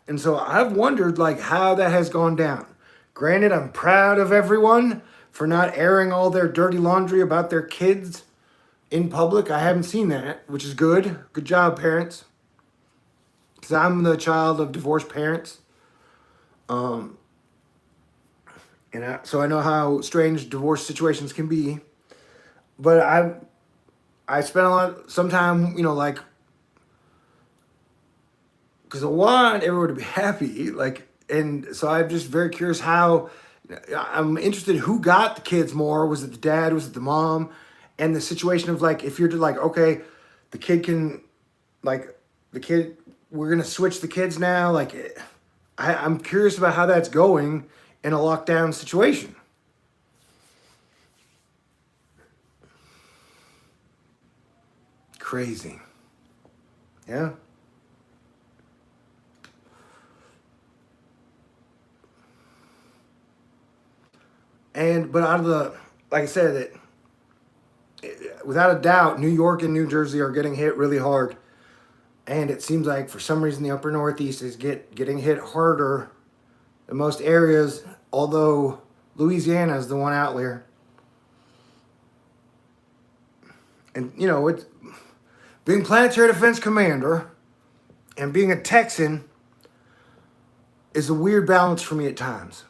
S1: And so I've wondered like how that has gone down. Granted, I'm proud of everyone for not airing all their dirty laundry about their kids in public. I haven't seen that, which is good. Good job, parents. Because I'm the child of divorced parents. So I know how strange divorce situations can be. But I spent some time, like, because I want everyone to be happy, and so I'm just very curious how. I'm interested who got the kids more. Was it the dad? Was it the mom? And the situation of like, if you're like, okay, the kid can, we're gonna switch the kids now. Like, I'm curious about how that's going in a lockdown situation. Crazy. Yeah. But out of like I said, without a doubt, New York and New Jersey are getting hit really hard. And it seems like for some reason the upper Northeast is getting hit harder than most areas, although Louisiana is the one outlier. And, it's being Planetary Defense Commander and being a Texan is a weird balance for me at times.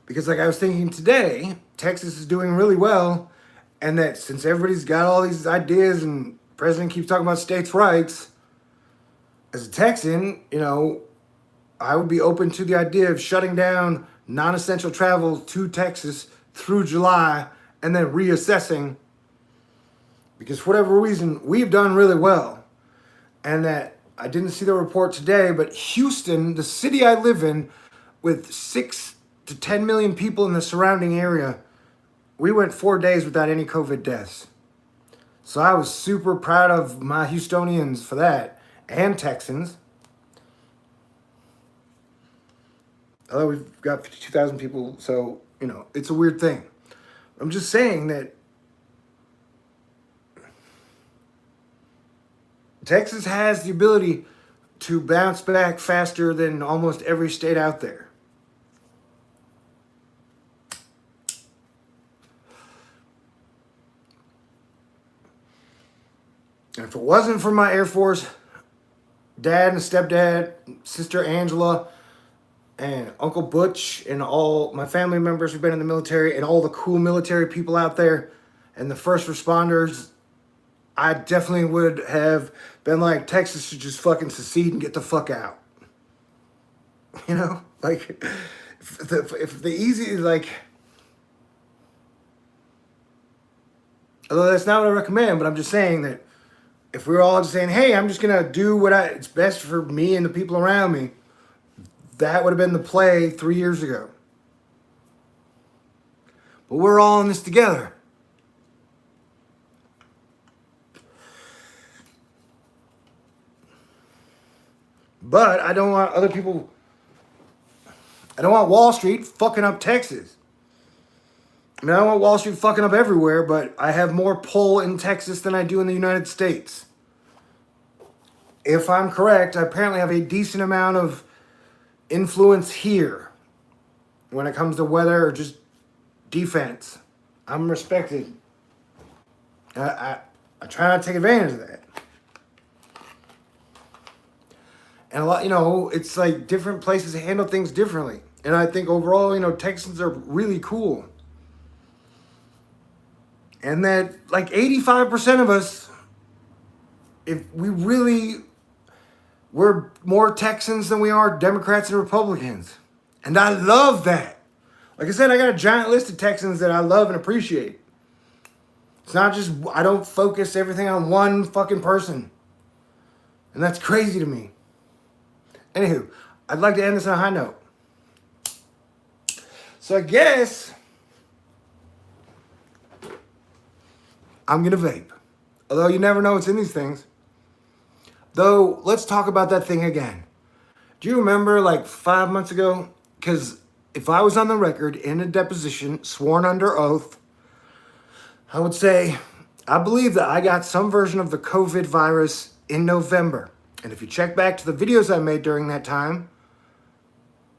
S1: Because like I was thinking today, Texas is doing really well, and that since everybody's got all these ideas and the president keeps talking about states' rights, as a Texan, I would be open to the idea of shutting down non-essential travel to Texas through July and then reassessing, because for whatever reason, we've done really well. And that I didn't see the report today, but Houston, the city I live in, with 6 to 10 million people in the surrounding area, we went 4 days without any COVID deaths. So I was super proud of my Houstonians for that, and Texans. Although we've got 52,000 people, so, it's a weird thing. I'm just saying that Texas has the ability to bounce back faster than almost every state out there. And if it wasn't for my Air Force, dad and stepdad, sister Angela, and Uncle Butch, and all my family members who've been in the military, and all the cool military people out there, and the first responders, I definitely would have been like, Texas should just fucking secede and get the fuck out. You know? Like, if the easy, like, although that's not what I recommend, but I'm just saying that if we were all just saying, hey, I'm just going to do it's best for me and the people around me, that would have been the play 3 years ago. But we're all in this together. But I don't want other people, I don't want Wall Street fucking up Texas. I mean, I don't want Wall Street fucking up everywhere, but I have more pull in Texas than I do in the United States. If I'm correct, I apparently have a decent amount of influence here when it comes to weather or just defense. I'm respected. I try not to take advantage of that. And a lot, it's like different places handle things differently. And I think overall, Texans are really cool. And that like 85% of us, if we're more Texans than we are Democrats and Republicans. And I love that. Like I said, I got a giant list of Texans that I love and appreciate. It's not just, I don't focus everything on one fucking person. And that's crazy to me. Anywho, I'd like to end this on a high note. So I guess I'm going to vape. Although you never know what's in these things. Though, let's talk about that thing again. Do you remember like 5 months ago? Because if I was on the record in a deposition, sworn under oath, I would say, I believe that I got some version of the COVID virus in November. And if you check back to the videos I made during that time,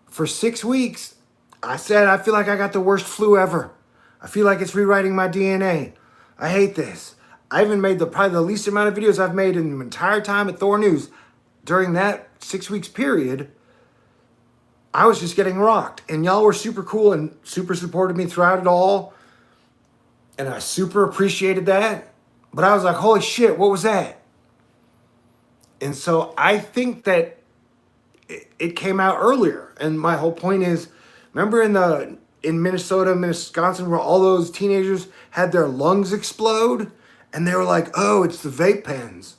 S1: for 6 weeks, I said, I feel like I got the worst flu ever. I feel like it's rewriting my DNA. I hate this. I even made probably the least amount of videos I've made in the entire time at Thor News. During that 6 weeks period, I was just getting rocked. And y'all were super cool and super supported me throughout it all. And I super appreciated that. But I was like, holy shit, what was that? And so I think that it came out earlier. And my whole point is, remember in Minnesota, Wisconsin, where all those teenagers had their lungs explode? And they were like, oh, it's the vape pens.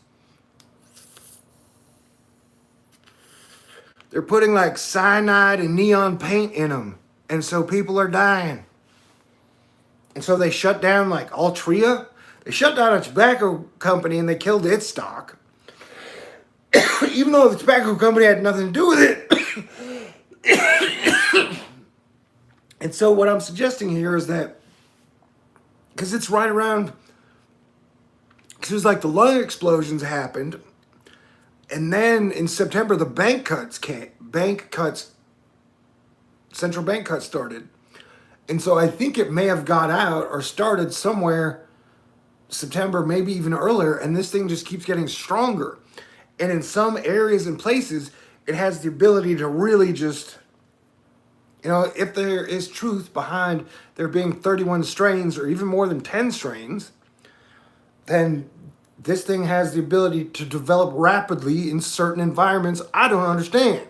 S1: They're putting like cyanide and neon paint in them. And so people are dying. And so they shut down like Altria. They shut down a tobacco company and they killed its stock. Even though the tobacco company had nothing to do with it. And so what I'm suggesting here is that, because it's right around, because it was like the lung explosions happened, and then in September the central bank cuts started. And so I think it may have got out or started somewhere September, maybe even earlier, and this thing just keeps getting stronger. And in some areas and places, it has the ability to really just, if there is truth behind there being 31 strains or even more than 10 strains, then this thing has the ability to develop rapidly in certain environments I don't understand.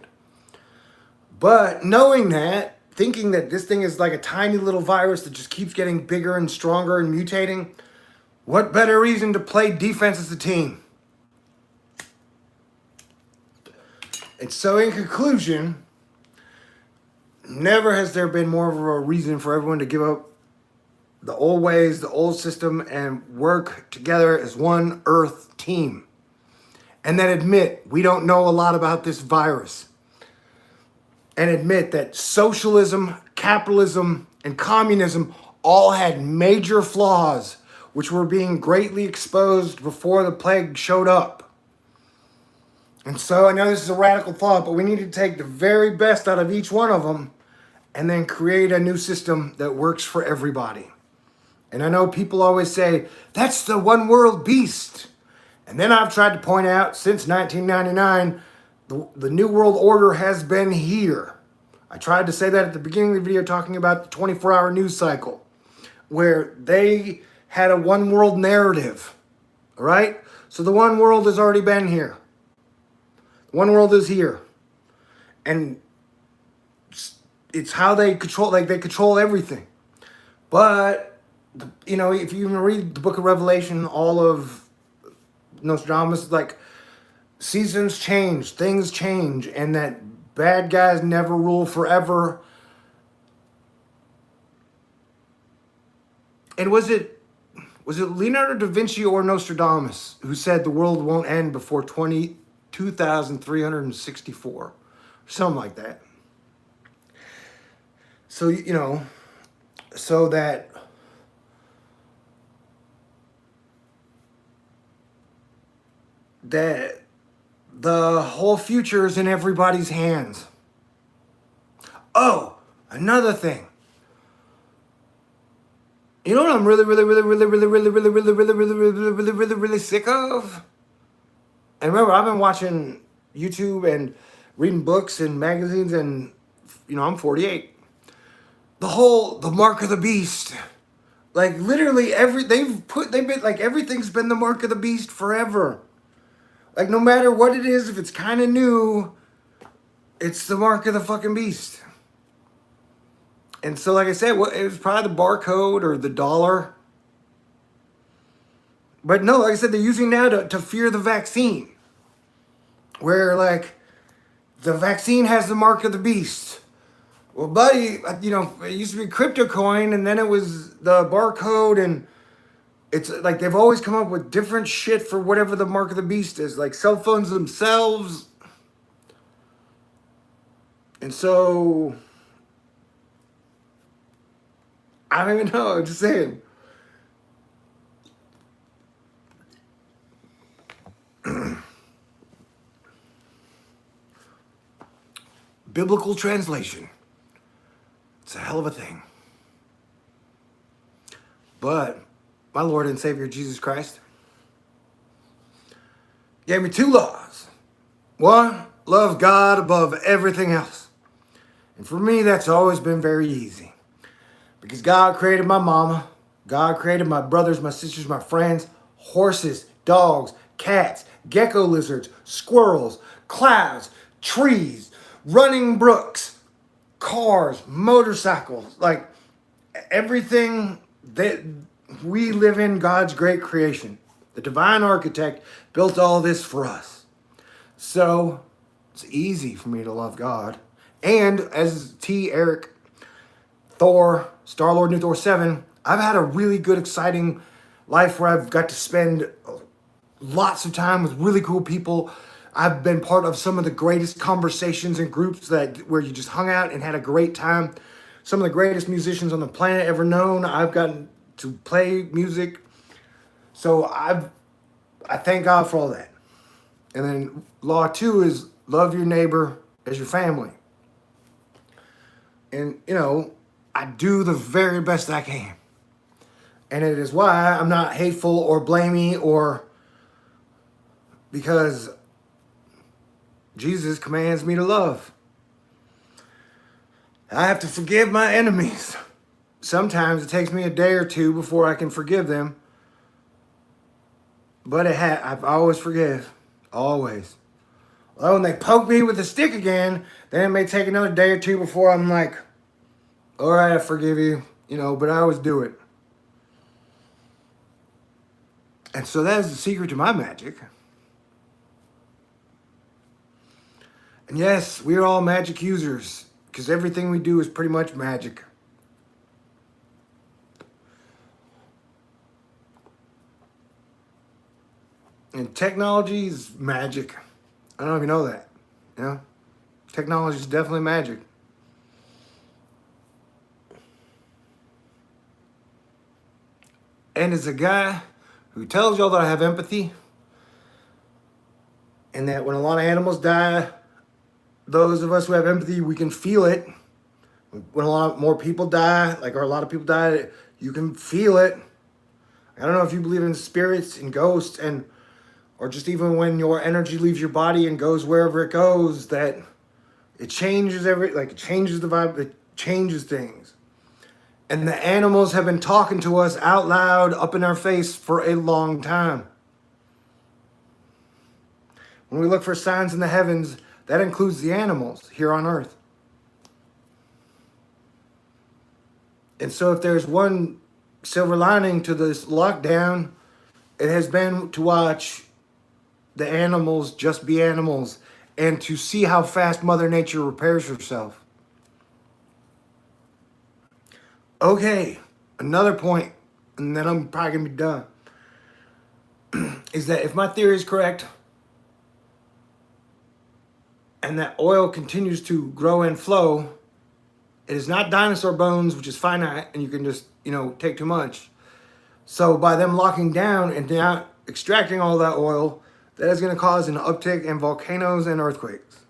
S1: But knowing that, thinking that this thing is like a tiny little virus that just keeps getting bigger and stronger and mutating, what better reason to play defense as a team? And so in conclusion, never has there been more of a reason for everyone to give up the old ways, the old system, and work together as one Earth team. And then admit we don't know a lot about this virus. And admit that socialism, capitalism, and communism all had major flaws, which were being greatly exposed before the plague showed up. And so I know this is a radical thought, but we need to take the very best out of each one of them and then create a new system that works for everybody. And I know people always say, that's the one world beast. And then I've tried to point out since 1999, the New World Order has been here. I tried to say that at the beginning of the video talking about the 24-hour news cycle, where they had a one world narrative. All right? So the one world has already been here. One world is here. And it's how they control, like they control everything. But, you know, if you even read the book of Revelation, all of Nostradamus, like, seasons change, things change, and that bad guys never rule forever. And was it Leonardo da Vinci or Nostradamus who said the world won't end before 2364? Something like that. So, you know, so that the whole future is in everybody's hands. Oh, another thing. You know what I'm really sick of? And remember, I've been watching YouTube and reading books and magazines, and you know, I'm 48. The mark of the beast. Like literally they've been like everything's been the mark of the beast forever. Like no matter what it is, if it's kind of new, it's the mark of the fucking beast. And so, like I said, it was probably the barcode or the dollar. But no, like I said, they're using now to fear the vaccine. Where, like, the vaccine has the mark of the beast. Well, buddy, you know, it used to be crypto coin, and then it was the barcode, and it's like they've always come up with different shit for whatever the mark of the beast is. Like cell phones themselves. And so, I don't even know, I'm just saying. Biblical translation. It's a hell of a thing. But my Lord and Savior Jesus Christ gave me 2 laws. One, love God above everything else. And for me, that's always been very easy. Because God created my mama. God created my brothers, my sisters, my friends, horses, dogs, cats, gecko lizards, squirrels, clouds, trees, running brooks, cars, motorcycles, like everything that we live in, God's great creation. The divine architect built all this for us. So it's easy for me to love God. And as Eric, Thor, Star-Lord, New Thor 7, I've had a really good, exciting life where I've got to spend lots of time with really cool people. I've been part of some of the greatest conversations and groups where you just hung out and had a great time. Some of the greatest musicians on the planet ever known. I've gotten to play music. So I thank God for all that. And then law 2 is love your neighbor as your family. And, you know, I do the very best I can. And it is why I'm not hateful or blamey or because Jesus commands me to love. I have to forgive my enemies. Sometimes it takes me a day or two before I can forgive them. But I've always forgive. Always. Well, when they poke me with a stick again, then it may take another day or two before I'm like, all right, I forgive you. You know, but I always do it. And so that is the secret to my magic. And yes, we are all magic users because everything we do is pretty much magic. And technology is magic. I don't know if you know that. You know? Technology is definitely magic. And as a guy who tells y'all that I have empathy, and that when a lot of animals die, those of us who have empathy, we can feel it. When a lot more people die, or a lot of people die, you can feel it. I don't know if you believe in spirits and ghosts and or just even when your energy leaves your body and goes wherever it goes, that it changes it changes the vibe, it changes things. And the animals have been talking to us out loud, up in our face for a long time. When we look for signs in the heavens, that includes the animals here on Earth. And so if there's one silver lining to this lockdown, it has been to watch the animals just be animals and to see how fast Mother Nature repairs herself. Okay, another point, and then I'm probably going to be done, is that if my theory is correct, and that oil continues to grow and flow, it is not dinosaur bones, which is finite, and you can just, take too much. So by them locking down and not extracting all that oil, that is going to cause an uptick in volcanoes and earthquakes.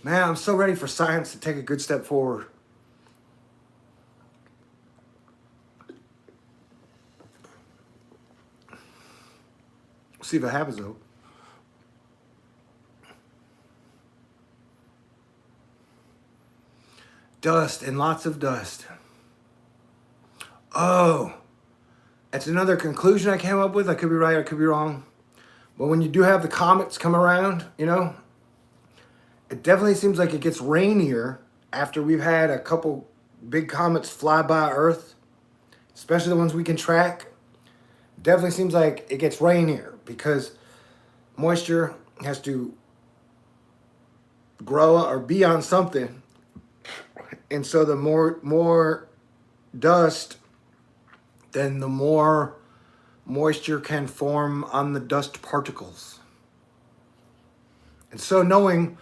S1: Man, I'm so ready for science to take a good step forward. We'll see if it happens, though. Dust and lots of dust. Oh, that's another conclusion I came up with. I could be right, I could be wrong. But when you do have the comets come around, it definitely seems like it gets rainier after we've had a couple big comets fly by Earth, especially the ones we can track. Definitely seems like it gets rainier because moisture has to grow or be on something. And so the more dust, then the more moisture can form on the dust particles. And so knowing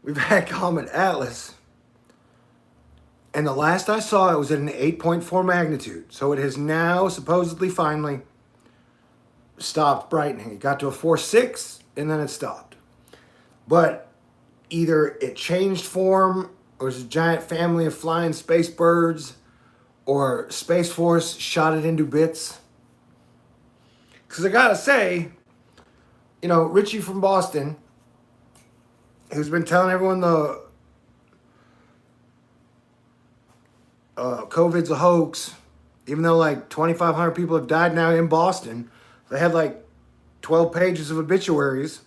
S1: we've had Comet Atlas, and the last I saw it was at an 8.4 magnitude. So it has now supposedly finally stopped brightening. It got to a 4.6 and then it stopped. But either it changed form, or it's a giant family of flying space birds, or Space Force shot it into bits. Because I gotta say, Richie from Boston, who's been telling everyone the COVID's a hoax, even though like 2,500 people have died now in Boston. They had like 12 pages of obituaries.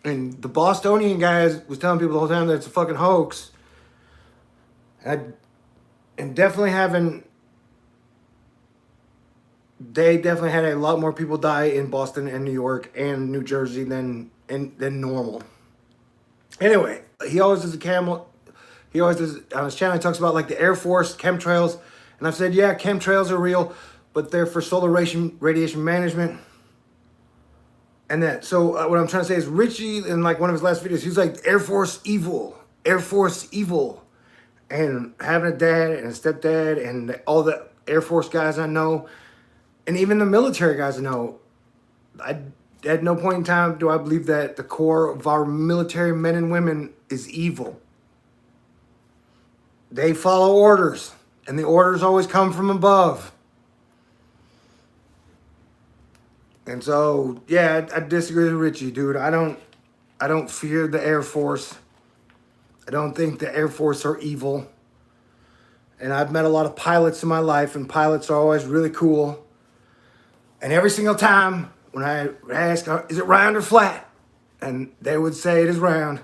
S1: And the Bostonian guy was telling people the whole time that it's a fucking hoax. And definitely they definitely had a lot more people die in Boston and New York and New Jersey than normal. Anyway, he always does on his channel, he talks about like the Air Force, chemtrails. And I've said, yeah, chemtrails are real, but they're for solar radiation management. And what I'm trying to say is Richie, in like one of his last videos, he's like, Air Force evil. And having a dad and a stepdad and all the Air Force guys I know, and even the military guys I know, at no point in time do I believe that the core of our military men and women is evil. They follow orders, and the orders always come from above. And so, yeah, I disagree with Richie, dude. I don't fear the Air Force. I don't think the Air Force are evil. And I've met a lot of pilots in my life, and pilots are always really cool. And every single time when I ask, is it round or flat? And they would say it is round.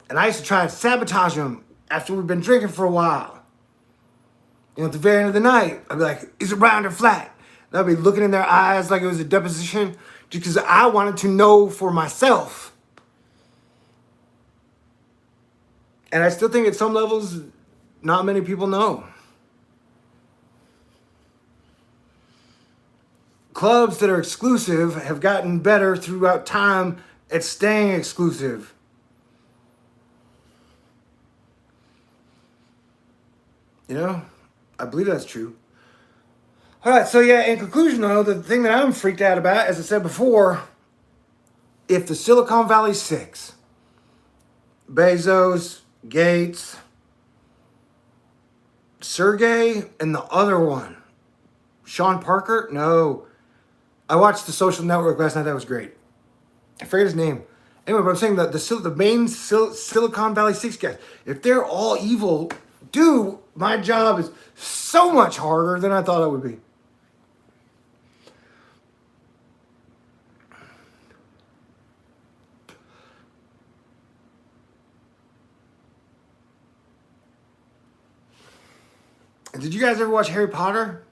S1: And I used to try and sabotage them after we've been drinking for a while. At the very end of the night, I'd be like, is it round or flat? And I'd be looking in their eyes like it was a deposition just because I wanted to know for myself. And I still think at some levels, not many people know. Clubs that are exclusive have gotten better throughout time at staying exclusive. I believe that's true. All right, so yeah, in conclusion, though, the thing that I'm freaked out about, as I said before, if the Silicon Valley Six, Bezos, Gates, Sergey, and the other one, Sean Parker? No. I watched The Social Network last night. That was great. I forget his name. Anyway, but I'm saying that the main Silicon Valley Six guys, if they're all evil, dude, my job is so much harder than I thought it would be. And did you guys ever watch Harry Potter?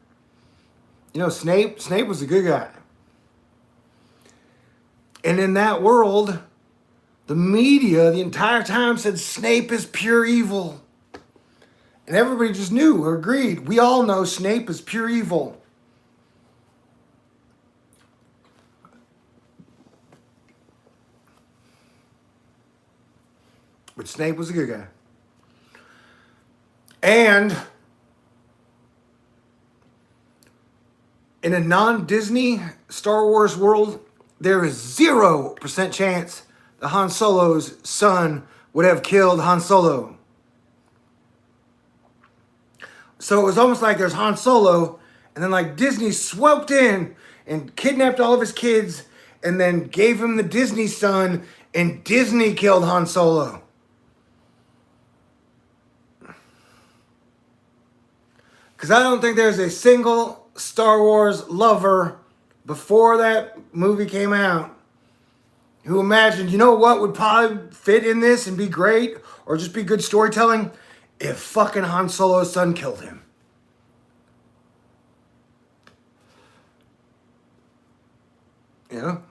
S1: You know, Snape was a good guy. And in that world, the media the entire time said Snape is pure evil. And everybody just knew or agreed. We all know Snape is pure evil. But Snape was a good guy. And in a non-Disney Star Wars world, there is 0% chance that Han Solo's son would have killed Han Solo. So it was almost like there's Han Solo, and then like Disney swooped in and kidnapped all of his kids, and then gave him the Disney son, and Disney killed Han Solo. Because I don't think there's a single Star Wars lover before that movie came out who imagined, you know what would probably fit in this and be great, or just be good storytelling, if fucking Han Solo's son killed him. You know?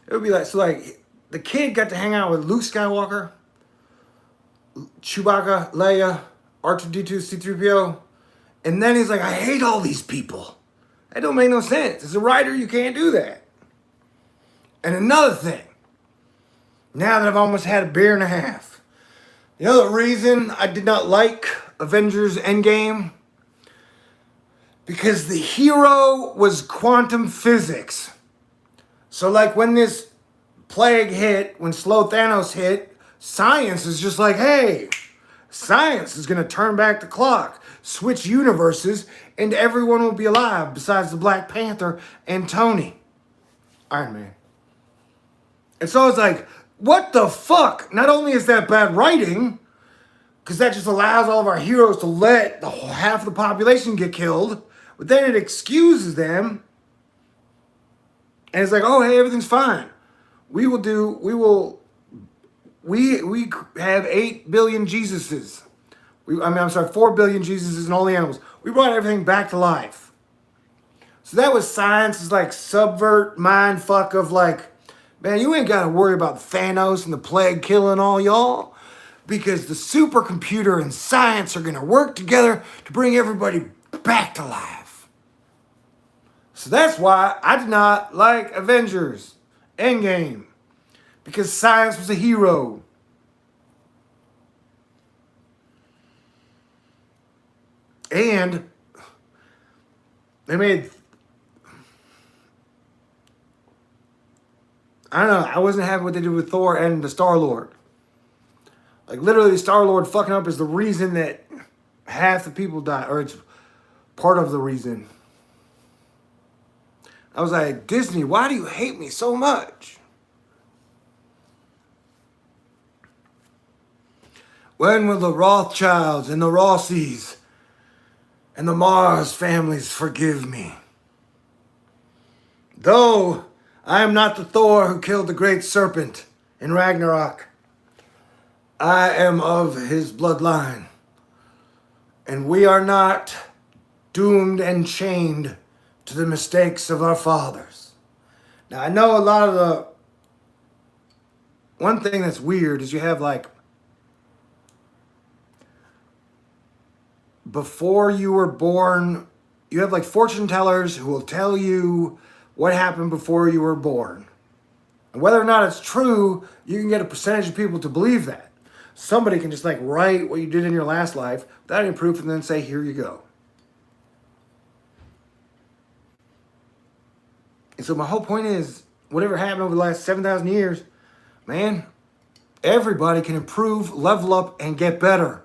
S1: It would be like, so like, the kid got to hang out with Luke Skywalker, Chewbacca, Leia, R2-D2, C-3PO, and then he's like, I hate all these people. That don't make no sense. As a writer, you can't do that. And another thing, now that I've almost had a beer and a half, you know the reason I did not like Avengers Endgame? Because the hero was quantum physics. So like when this plague hit, when slow Thanos hit, science is just like, hey, science is going to turn back the clock, switch universes, and everyone will be alive besides the Black Panther and Tony. Iron Man. And so it's like, what the fuck? Not only is that bad writing, because that just allows all of our heroes to let the whole, half of the population get killed, but then it excuses them. And it's like, oh, hey, everything's fine. We have 8 billion Jesuses. 4 billion Jesuses and all the animals. We brought everything back to life. So that was science's like subvert mind fuck of like, man, you ain't got to worry about Thanos and the plague killing all y'all, because the supercomputer and science are going to work together to bring everybody back to life. So that's why I did not like Avengers Endgame, because science was a hero. And they made, I don't know, I wasn't happy what they did with Thor and the Star-Lord. Like literally the Star-Lord fucking up is the reason that half the people die, or it's part of the reason. I was like, Disney, why do you hate me so much? When will the Rothschilds and the Rossies and the Mars families forgive me? Though I am not the Thor who killed the great serpent in Ragnarok, I am of his bloodline, and we are not doomed and chained to the mistakes of our fathers. Now, I know a lot of the... One thing that's weird is you have like... Before you were born, you have like fortune tellers who will tell you what happened before you were born. And whether or not it's true, you can get a percentage of people to believe that. Somebody can just like write what you did in your last life without any proof and then say, here you go. And so my whole point is, whatever happened over the last 7,000 years, man, everybody can improve, level up, and get better.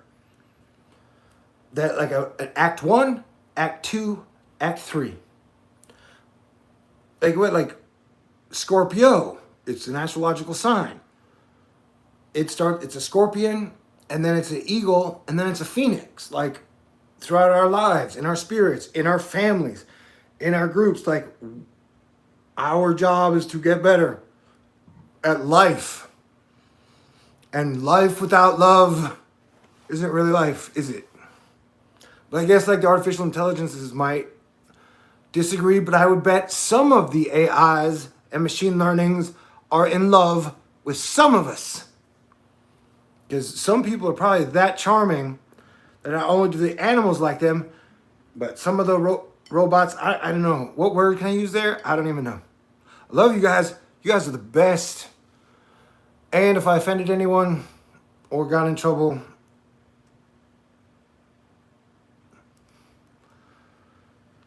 S1: That like an act 1, act 2, act 3. Like what? Like Scorpio. It's an astrological sign. It's a scorpion, and then it's an eagle, and then it's a phoenix. Like throughout our lives, in our spirits, in our families, in our groups, like our job is to get better at life. And life without love isn't really life, is it? But I guess like the artificial intelligences might disagree, but I would bet some of the AIs and machine learnings are in love with some of us. Because some people are probably that charming that not only do the animals like them, but some of the robots, I don't know. What word can I use there? I don't even know. I love you guys. You guys are the best. And if I offended anyone or got in trouble,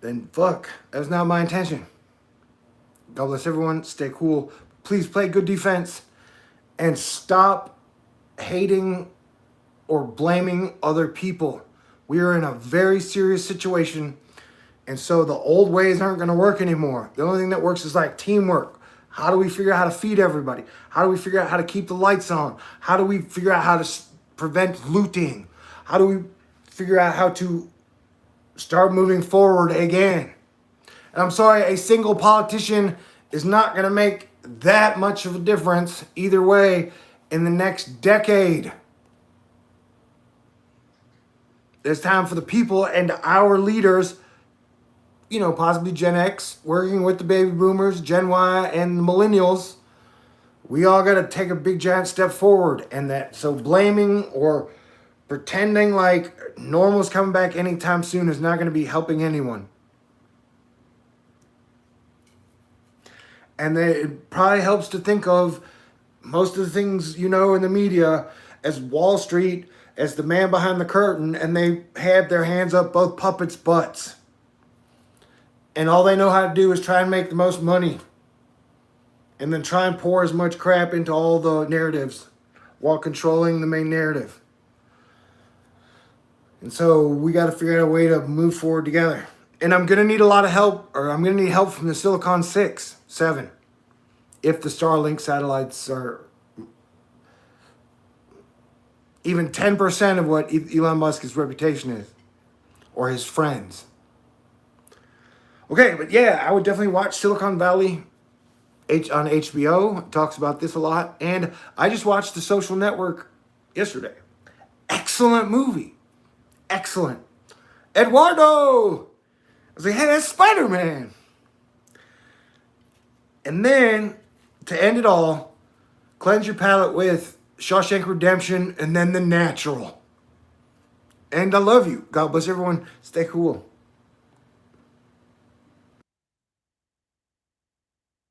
S1: then fuck. That was not my intention. God bless everyone. Stay cool. Please play good defense and stop hating or blaming other people. We are in a very serious situation, and so the old ways aren't going to work anymore. The only thing that works is like teamwork. How do we figure out how to feed everybody? How do we figure out how to keep the lights on? How do we figure out how to prevent looting? How do we figure out how to start moving forward again? And I'm sorry, a single politician is not going to make that much of a difference either way in the next decade. It's time for the people and our leaders, you know, possibly Gen X, working with the baby boomers, Gen Y, and the millennials. We all got to take a big giant step forward. And that, so blaming or pretending like normal's coming back anytime soon is not going to be helping anyone. And then it probably helps to think of most of the things, you know, in the media as Wall Street, as the man behind the curtain, and they have their hands up both puppets' butts. And all they know how to do is try and make the most money. And then try and pour as much crap into all the narratives while controlling the main narrative. And so we got to figure out a way to move forward together. And I'm going to need a lot of help, or I'm going to need help from the Silicon 6, 7. If the Starlink satellites are even 10% of what Elon Musk's reputation is, or his friends. Okay, but yeah, I would definitely watch Silicon Valley on HBO. It talks about this a lot. And I just watched The Social Network yesterday. Excellent movie. Excellent. Eduardo! I was like, hey, that's Spider-Man. And then, to end it all, cleanse your palate with Shawshank Redemption and then The Natural. And I love you. God bless everyone. Stay cool.